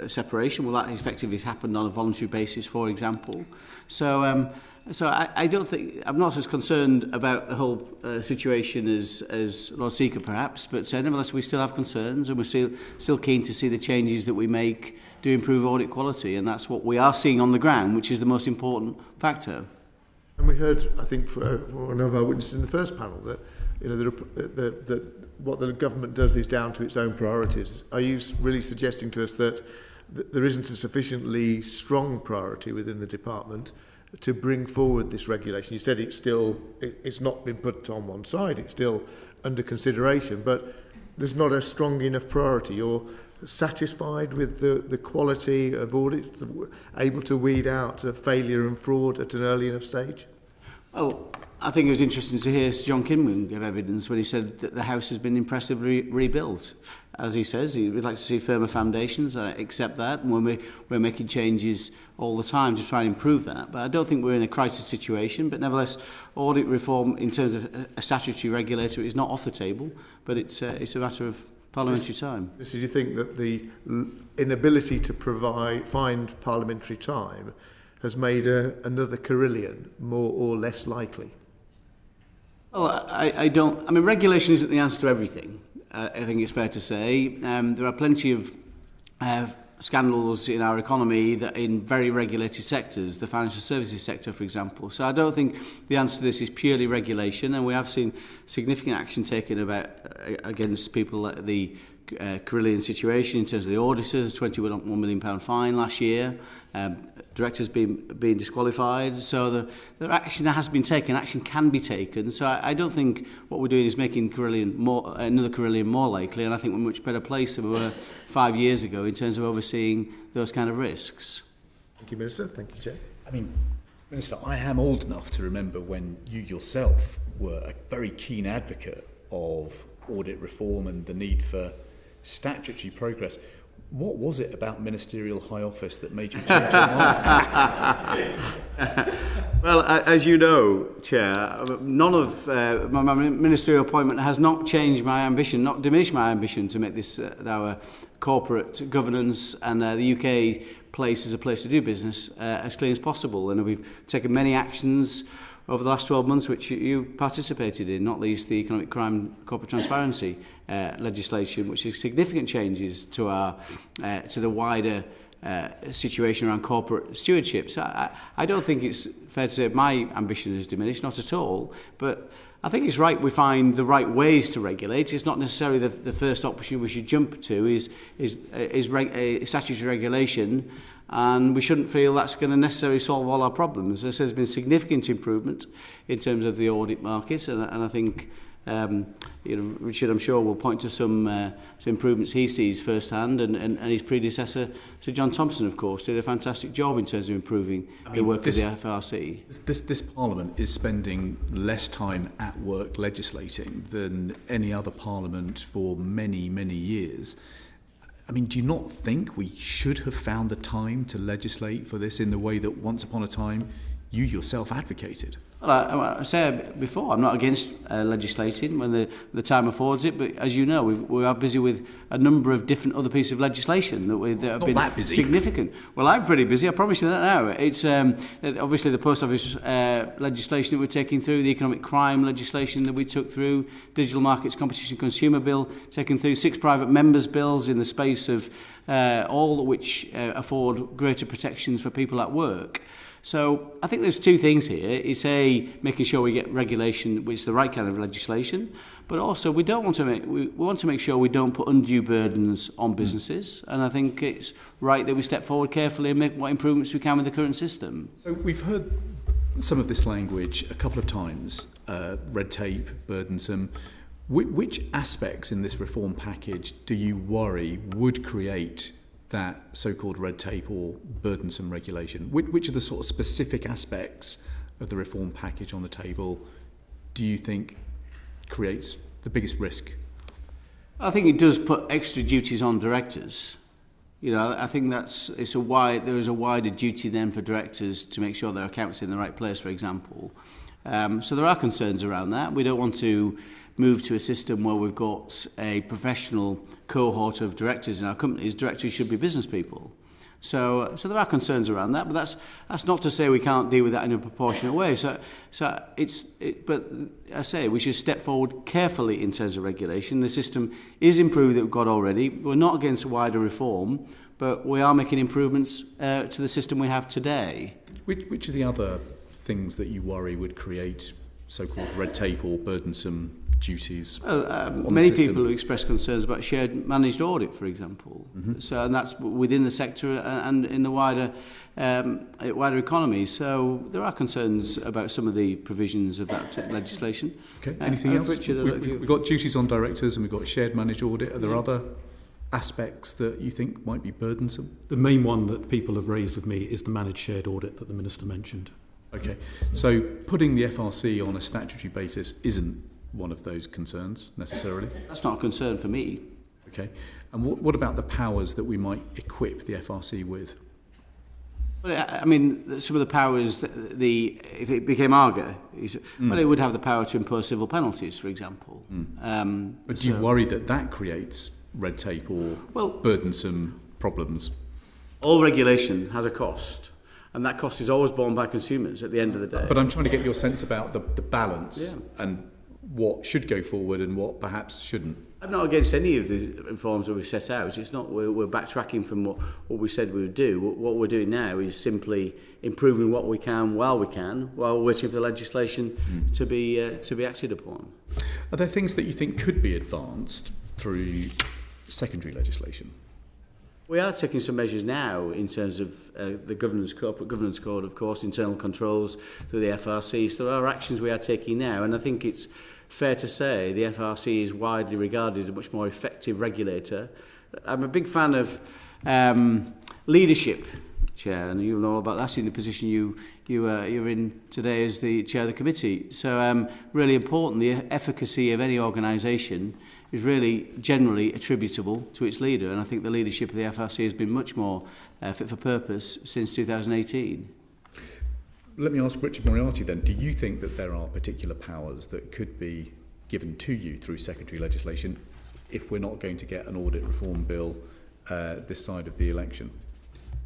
separation. Well, that effectively has happened on a voluntary basis, for example. So I don't think, I'm not as concerned about the whole situation as Lord Sikka perhaps, but nevertheless we still have concerns, and we're still keen to see the changes that we make to improve audit quality, and that's what we are seeing on the ground, which is the most important factor. And we heard, I think, for one of our witnesses in the first panel that that what the government does is down to its own priorities. Are you really suggesting to us that there isn't a sufficiently strong priority within the department to bring forward this regulation? You said it's not been put on one side, it's still under consideration, but there's not a strong enough priority. You're satisfied with the quality of audits, able to weed out failure and fraud at an early enough stage? Well, I think it was interesting to hear John Kingman give evidence when he said that the house has been impressively rebuilt. As he says, he would like to see firmer foundations. I accept that, and we're making changes all the time to try and improve that. But I don't think we're in a crisis situation. But nevertheless, audit reform in terms of a statutory regulator is not off the table, but it's a matter of parliamentary time. So do you think that the inability to find parliamentary time has made another Carillion more or less likely? Well, I don't. I mean, regulation isn't the answer to everything. I think it's fair to say. There are plenty of scandals in our economy that in very regulated sectors, the financial services sector, for example. So I don't think the answer to this is purely regulation, and we have seen significant action taken against people like the Carillion situation in terms of the auditors, £21 million fine last year, directors being disqualified. So the action has been taken, action can be taken. So I don't think what we're doing is making another Carillion more likely, and I think we're much better placed than we were 5 years ago in terms of overseeing those kind of risks. Thank you, Minister. Thank you, Chair. I mean, Minister, I am old enough to remember when you yourself were a very keen advocate of audit reform and the need for statutory progress. What was it about ministerial high office that made you change your mind? Well, as you know, Chair, none of my ministerial appointment has not changed my ambition, not diminished my ambition to make this our corporate governance and the UK place as a place to do business as clean as possible. And we've taken many actions over the last 12 months which you participated in, not least the economic crime corporate transparency legislation, which is significant changes to our to the wider situation around corporate stewardship. So I don't think it's fair to say my ambition has diminished, not at all, but I think it's right we find the right ways to regulate. It's not necessarily the first option we should jump to is statutory regulation, and we shouldn't feel that's going to necessarily solve all our problems. There's been significant improvement in terms of the audit market, and I think Richard, I'm sure, will point to some improvements he sees firsthand, and his predecessor, Sir John Thompson, of course, did a fantastic job in terms of improving the work of the FRC. This Parliament is spending less time at work legislating than any other Parliament for many, many years. I mean, do you not think we should have found the time to legislate for this in the way that once upon a time you yourself advocated? Well, I said before, I'm not against legislating when the time affords it, but as you know, we are busy with a number of different other pieces of legislation that have been significant. Well, I'm pretty busy, I promise you that now. It's obviously the Post Office legislation that we're taking through, the economic crime legislation that we took through, Digital Markets Competition Consumer Bill, taken through 6 private members' bills in the space of all which afford greater protections for people at work. So I think there's 2 things here. It's making sure we get regulation which is the right kind of legislation, but also we want to make sure we don't put undue burdens on businesses, and I think it's right that we step forward carefully and make what improvements we can with the current system. So we've heard some of this language a couple of times, red tape, burdensome. Which aspects in this reform package do you worry would create that so-called red tape or burdensome regulation? Which are the sort of specific aspects of the reform package on the table do you think creates the biggest risk? I think it does put extra duties on directors. I think there is a wider duty then for directors to make sure their accounts are in the right place, for example. So there are concerns around that. We don't want to move to a system where we've got a professional cohort of directors in our companies. Directors should be business people. So there are concerns around that, but that's not to say we can't deal with that in a proportionate way. But I say we should step forward carefully in terms of regulation. The system is improved that we've got already. We're not against wider reform, but we are making improvements to the system we have today. Which are the other things that you worry would create so-called red tape or burdensome duties? Many people who express concerns about shared managed audit, for example. Mm-hmm. And that's within the sector and in the wider economy. So there are concerns about some of the provisions of that legislation. Okay. Anything else? Richard, we've got duties on directors and we've got shared managed audit. Are there other aspects that you think might be burdensome? The main one that people have raised with me is the managed shared audit that the Minister mentioned. Okay. So putting the FRC on a statutory basis isn't one of those concerns necessarily? That's not a concern for me. Okay. And what about the powers that we might equip the FRC with? Well, I mean, some of the powers, if it became ARGA, well, it would have the power to impose civil penalties, for example. But do you worry that creates red tape or burdensome problems? All regulation has a cost. And that cost is always borne by consumers at the end of the day. But I'm trying to get your sense about the balance and what should go forward and what perhaps shouldn't. I'm not against any of the reforms that we've set out. It's not we're backtracking from what we said we would do. What we're doing now is simply improving what we can while we're waiting for the legislation to be acted upon. Are there things that you think could be advanced through secondary legislation? We are taking some measures now in terms of the corporate governance code, of course, internal controls through the FRC. So there are actions we are taking now, and I think it's fair to say the FRC is widely regarded as a much more effective regulator. I'm a big fan of leadership, Chair, and you'll know all about that in the position you're in today as the Chair of the committee. So really important, the efficacy of any organisation is really generally attributable to its leader, and I think the leadership of the FRC has been much more fit for purpose since 2018. Let me ask Richard Moriarty then, do you think that there are particular powers that could be given to you through secondary legislation if we're not going to get an audit reform bill this side of the election?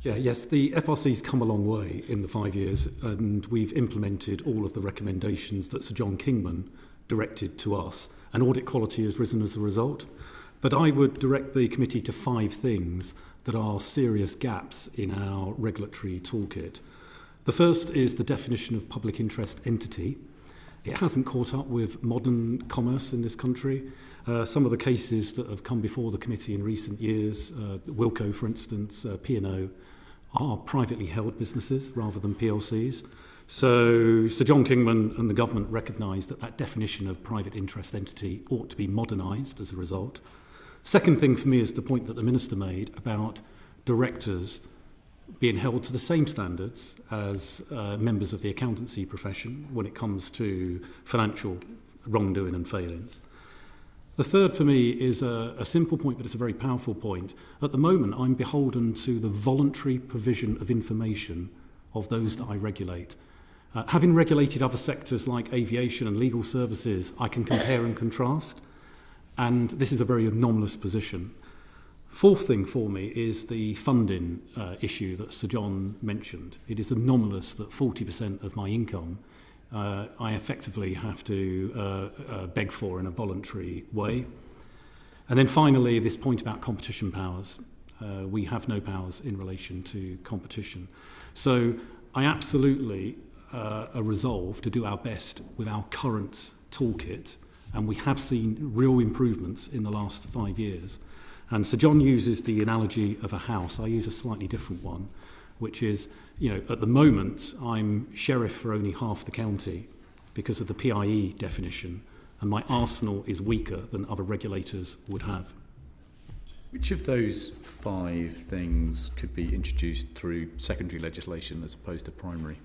Yes, the FRC's come a long way in the 5 years, and we've implemented all of the recommendations that Sir John Kingman directed to us, and audit quality has risen as a result. But I would direct the committee to 5 things that are serious gaps in our regulatory toolkit. The first is the definition of public interest entity. It hasn't caught up with modern commerce in this country. Some of the cases that have come before the committee in recent years, Wilko, for instance, P&O, are privately held businesses rather than PLCs. So Sir John Kingman and the government recognised that that definition of private interest entity ought to be modernised as a result. Second thing for me is the point that the Minister made about directors being held to the same standards as members of the accountancy profession when it comes to financial wrongdoing and failings. The third for me is a simple point, but it's a very powerful point. At the moment, I'm beholden to the voluntary provision of information of those that I regulate. Having regulated other sectors like aviation and legal services, I can compare and contrast, and this is a very anomalous position. Fourth thing for me is the funding issue that Sir John mentioned. It is anomalous that 40% of my income I effectively have to beg for in a voluntary way. And then finally, this point about competition powers. We have no powers in relation to competition. So I absolutely are resolved to do our best with our current toolkit, and we have seen real improvements in the last 5 years. And Sir John uses the analogy of a house. I use a slightly different one, which is, at the moment, I'm sheriff for only half the county because of the PIE definition, and my arsenal is weaker than other regulators would have. Which of those 5 things could be introduced through secondary legislation as opposed to primary?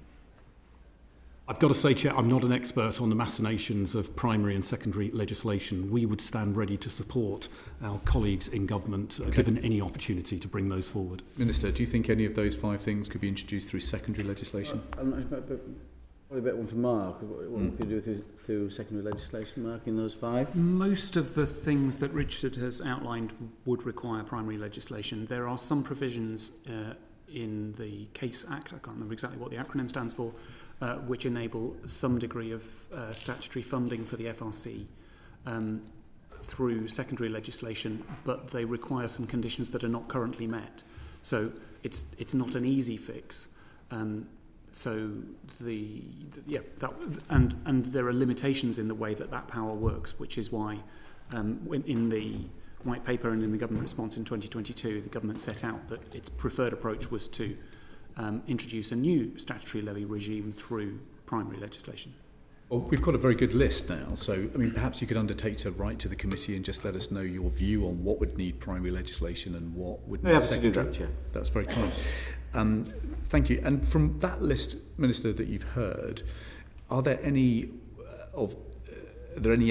I've got to say, Chair, I'm not an expert on the machinations of primary and secondary legislation. We would stand ready to support our colleagues in government, given any opportunity to bring those forward. Minister, do you think any of those 5 things could be introduced through secondary legislation? Probably a bit one for Mark. What we could do through secondary legislation, Mark, in those 5? Most of the things that Richard has outlined would require primary legislation. There are some provisions in the Case Act, I can't remember exactly what the acronym stands for, which enable some degree of statutory funding for the FRC through secondary legislation, but they require some conditions that are not currently met. So it's not an easy fix. And there are limitations in the way that power works, which is why in the White Paper and in the government response in 2022, the government set out that its preferred approach was to introduce a new statutory levy regime through primary legislation. Well, we've got a very good list now, so perhaps you could undertake to write to the committee and just let us know your view on what would need primary legislation and what would need secondary. That's very kind. Thank you. And from that list, Minister, that you've heard, are there any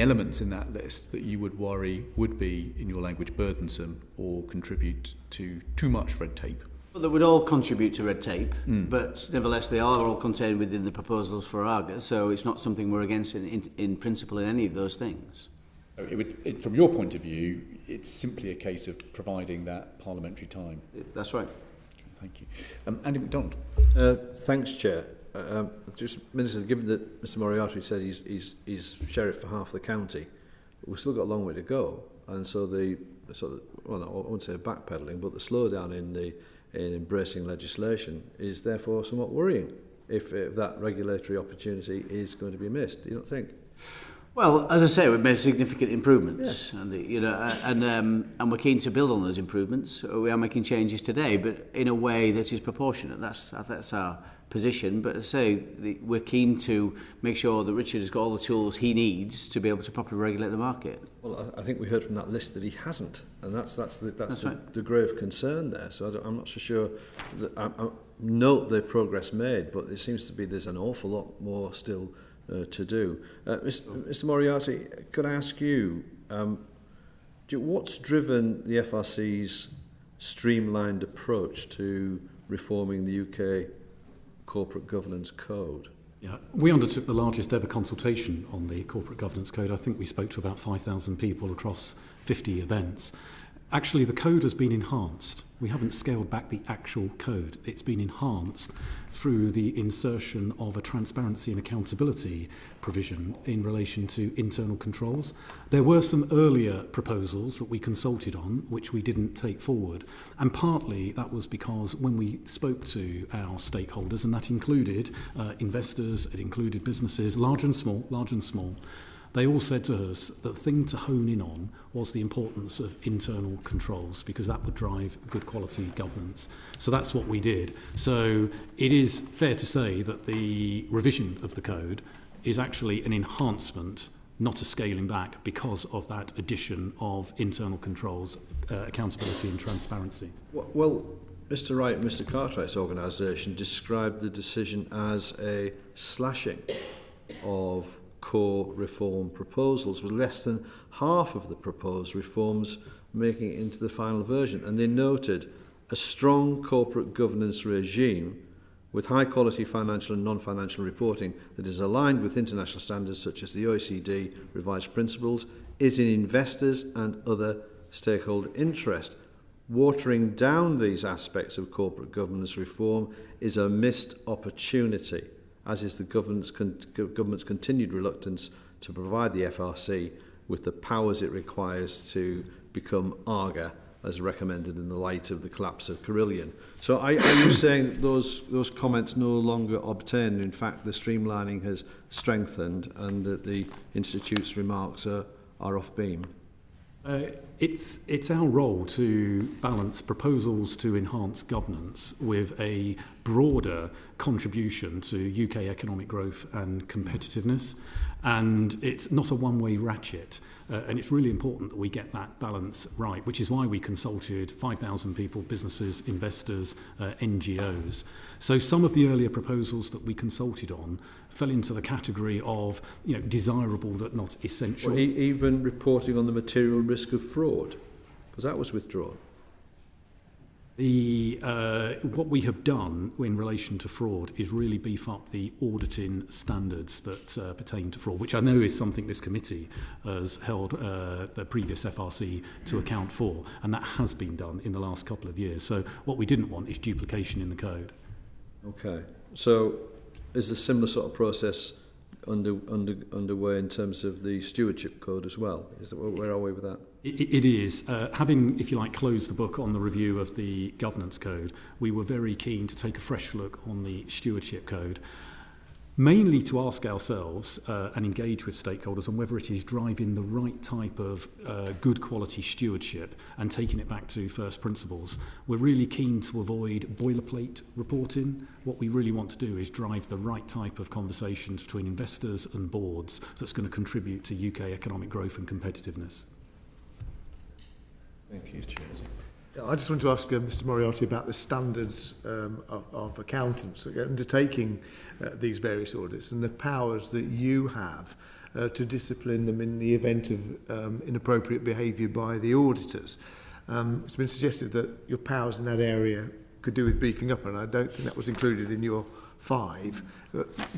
elements in that list that you would worry would be, in your language, burdensome or contribute to too much red tape? Well, they would all contribute to red tape, but nevertheless they are all contained within the proposals for ARGA, so it's not something we're against in principle in any of those things. From your point of view, it's simply a case of providing that parliamentary time. That's right. Thank you. Andy MacDonald. Thanks, Chair. Just, Minister, given that Mr Moriarty said he's sheriff for half the county, we've still got a long way to go, and so I won't say backpedalling, but the slowdown in embracing legislation is therefore somewhat worrying if that regulatory opportunity is going to be missed. Do you not think? Well, as I say, we've made significant improvements, and we're keen to build on those improvements. We are making changes today, but in a way that is proportionate. That's our position. But as I say, we're keen to make sure that Richard has got all the tools he needs to be able to properly regulate the market. Well, I think we heard from that list that he hasn't, and that's right. the grave concern there. So I'm not so sure. I note the progress made, but it seems to be there's an awful lot more still to do. Mr Moriarty, could I ask you, what's driven the FRC's streamlined approach to reforming the UK Corporate Governance Code? Yeah, we undertook the largest ever consultation on the Corporate Governance Code. I think we spoke to about 5,000 people across 50 events. Actually, the code has been enhanced. We haven't scaled back the actual code. It's been enhanced through the insertion of a transparency and accountability provision in relation to internal controls. There were some earlier proposals that we consulted on, which we didn't take forward. And partly that was because when we spoke to our stakeholders, and that included investors, it included businesses, large and small, they all said to us that the thing to hone in on was the importance of internal controls, because that would drive good quality governance. So that's what we did. So it is fair to say that the revision of the code is actually an enhancement, not a scaling back, because of that addition of internal controls, accountability and transparency. Well, Mr. Wright and Mr. Cartwright's organisation described the decision as a slashing of core reform proposals, with less than half of the proposed reforms making it into the final version. And they noted a strong corporate governance regime with high-quality financial and non-financial reporting that is aligned with international standards such as the OECD revised principles is in investors' and other stakeholder interest. Watering down these aspects of corporate governance reform is a missed opportunity, as is the government's continued reluctance to provide the FRC with the powers it requires to become ARGA, as recommended in the light of the collapse of Carillion. So are you saying that those comments no longer obtain? In fact, the streamlining has strengthened and that the Institute's remarks are off beam? It's our role to balance proposals to enhance governance with a broader contribution to UK economic growth and competitiveness. And it's not a one-way ratchet. And it's really important that we get that balance right, which is why we consulted 5,000 people, businesses, investors, NGOs. So some of the earlier proposals that we consulted on fell into the category of, desirable but not essential. Well, even reporting on the material risk of fraud, because that was withdrawn. What we have done in relation to fraud is really beef up the auditing standards that pertain to fraud, which I know is something this committee has held the previous FRC to account for, and that has been done in the last couple of years. So what we didn't want is duplication in the code. Okay. So is a similar sort of process underway in terms of the stewardship code as well? Where are we with that? It is. Having, if you like, closed the book on the review of the governance code, we were very keen to take a fresh look on the stewardship code, mainly to ask ourselves and engage with stakeholders on whether it is driving the right type of good quality stewardship and taking it back to first principles. We're really keen to avoid boilerplate reporting. What we really want to do is drive the right type of conversations between investors and boards that's going to contribute to UK economic growth and competitiveness. Thank you, Chair. I just want to ask Mr. Moriarty about the standards of accountants undertaking these various audits and the powers that you have to discipline them in the event of inappropriate behaviour by the auditors. It's been suggested that your powers in that area could do with beefing up, and I don't think that was included in your 5.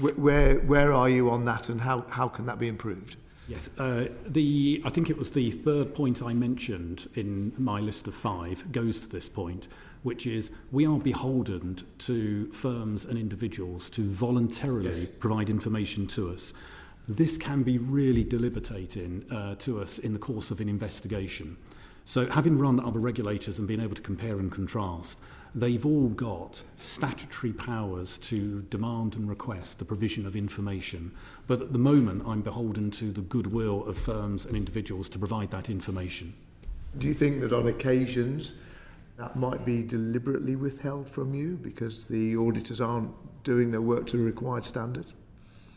Where are you on that, and how can that be improved? Yes, I think it was the third point I mentioned in my list of 5 goes to this point, which is we are beholden to firms and individuals to voluntarily provide information to us. This can be really debilitating to us in the course of an investigation. So having run other regulators and being able to compare and contrast, they've all got statutory powers to demand and request the provision of information. But at the moment, I'm beholden to the goodwill of firms and individuals to provide that information. Do you think that on occasions that might be deliberately withheld from you because the auditors aren't doing their work to the required standard?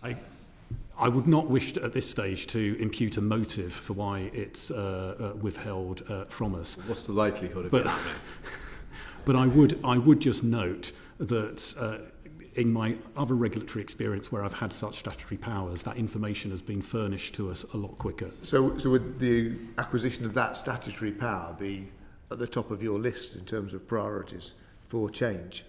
I would not wish at this stage to impute a motive for why it's withheld from us. What's the likelihood of it? But I would just note that in my other regulatory experience where I've had such statutory powers, that information has been furnished to us a lot quicker. So would the acquisition of that statutory power be at the top of your list in terms of priorities for change?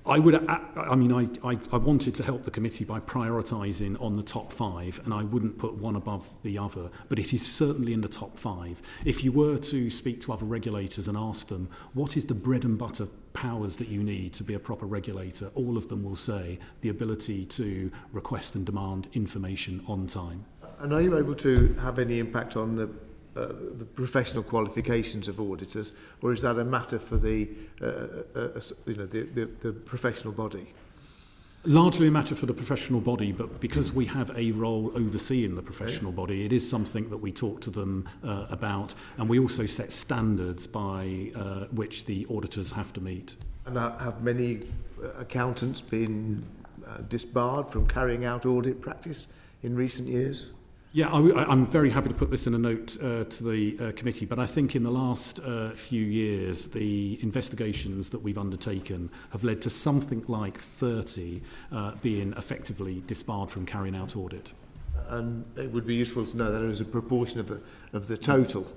I wanted to help the committee by prioritising on the top 5, and I wouldn't put one above the other, but it is certainly in the top 5. If you were to speak to other regulators and ask them, what is the bread and butter powers that you need to be a proper regulator, all of them will say the ability to request and demand information on time. And are you able to have any impact on the professional qualifications of auditors, or is that a matter for the professional body? Largely a matter for the professional body, but because we have a role overseeing the professional body, it is something that we talk to them about, and we also set standards by which the auditors have to meet. And have many accountants been disbarred from carrying out audit practice in recent years? Yeah, I'm very happy to put this in a note to the committee, but I think in the last few years, the investigations that we've undertaken have led to something like 30 being effectively disbarred from carrying out audit. And it would be useful to know that as a proportion of the total,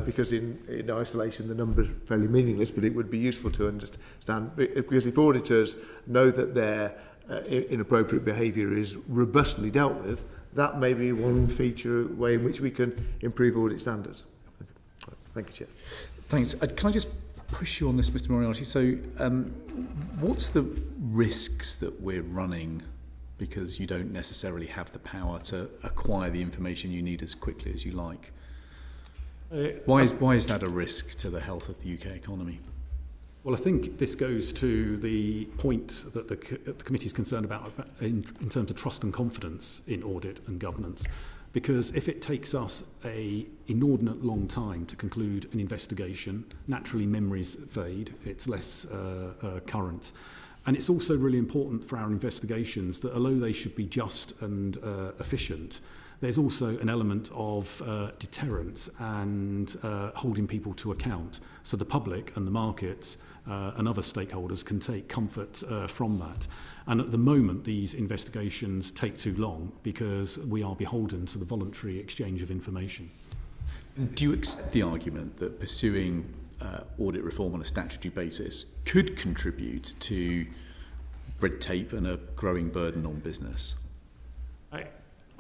because in isolation the number's fairly meaningless, but it would be useful to understand, because if auditors know that their inappropriate behaviour is robustly dealt with, that may be one way in which we can improve audit standards. Thank you, Chair. Thanks. Can I just push you on this, Mr. Moriarty? So what's the risks that we're running because you don't necessarily have the power to acquire the information you need as quickly as you like? Why is that a risk to the health of the UK economy? Well, I think this goes to the point that the committee is concerned about in terms of trust and confidence in audit and governance. Because if it takes us an inordinate long time to conclude an investigation, naturally memories fade, it's less current. And it's also really important for our investigations that although they should be just and efficient, there's also an element of deterrence and holding people to account. So the public and the markets and other stakeholders can take comfort from that. And at the moment, these investigations take too long because we are beholden to the voluntary exchange of information. And do you accept the argument that pursuing audit reform on a statutory basis could contribute to red tape and a growing burden on business?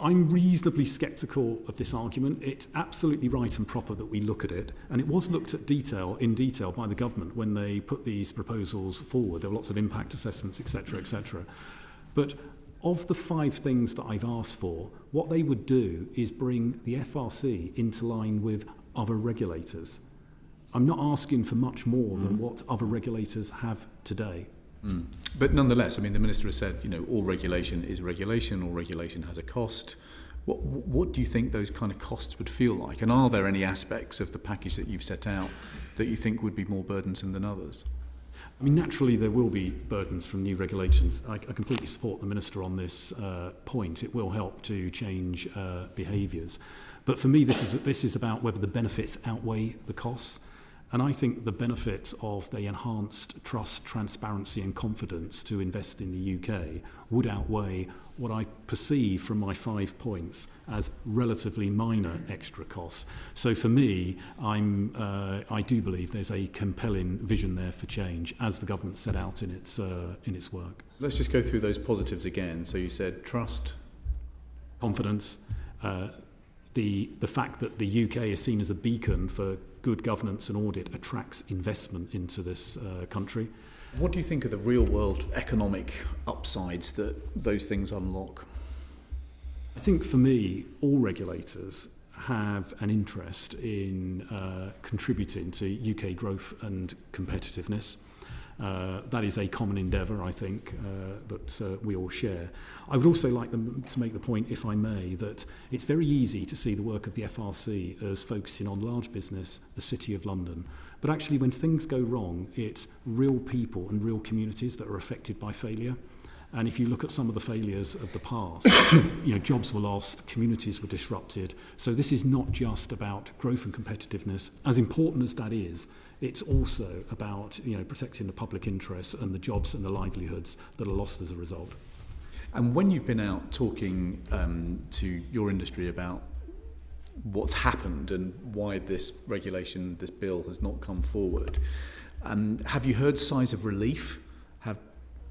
I'm reasonably sceptical of this argument. It's absolutely right and proper that we look at it, and it was looked at in detail by the government when they put these proposals forward. There were lots of impact assessments, etc., etc. But of the 5 things that I've asked for, what they would do is bring the FRC into line with other regulators. I'm not asking for much more than what other regulators have today. But nonetheless, I mean, the Minister has said, all regulation is regulation, all regulation has a cost. What do you think those kind of costs would feel like? And are there any aspects of the package that you've set out that you think would be more burdensome than others? I mean, naturally, there will be burdens from new regulations. I completely support the Minister on this point. It will help to change behaviours. But for me, this is about whether the benefits outweigh the costs. And I think the benefits of the enhanced trust, transparency and confidence to invest in the UK would outweigh what I perceive from my 5 points as relatively minor extra costs. So for me, I do believe there's a compelling vision there for change, as the government set out in its work. Let's just go through those positives again. So you said trust, confidence, the fact that the UK is seen as a beacon for good governance and audit attracts investment into this country. What do you think are the real-world economic upsides that those things unlock? I think for me, all regulators have an interest in contributing to UK growth and competitiveness. That is a common endeavour, I think, that we all share. I would also like them to make the point, if I may, that it's very easy to see the work of the FRC as focusing on large business, the City of London. But actually, when things go wrong, it's real people and real communities that are affected by failure. And if you look at some of the failures of the past, jobs were lost, communities were disrupted. So this is not just about growth and competitiveness, as important as that is. It's also about protecting the public interest and the jobs and the livelihoods that are lost as a result. And when you've been out talking to your industry about what's happened and why this regulation, this bill has not come forward, have you heard sighs of relief? Have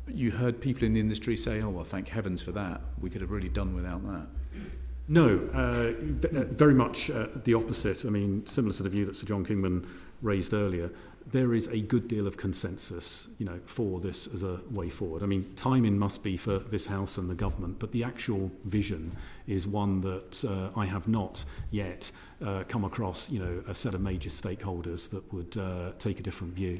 you heard people in the industry say, oh, well, thank heavens for that. We could have really done without that? No, very much the opposite. I mean, similar to the view that Sir John Kingman raised earlier, there is a good deal of consensus, for this as a way forward. I mean, timing must be for this House and the government, but the actual vision is one that I have not yet come across, a set of major stakeholders that would take a different view.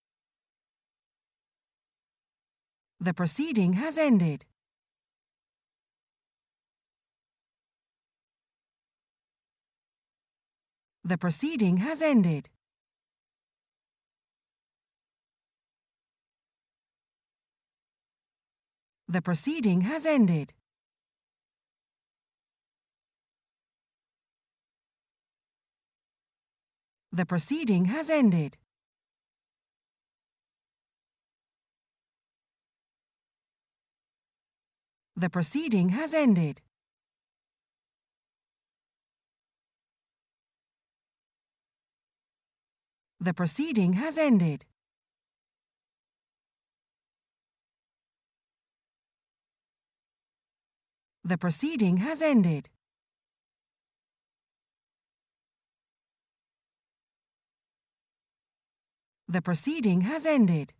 The proceeding has ended. The proceeding has ended. The proceeding has ended. The proceeding has ended. The proceeding has ended. The proceeding has ended. The proceeding has ended. The proceeding has ended.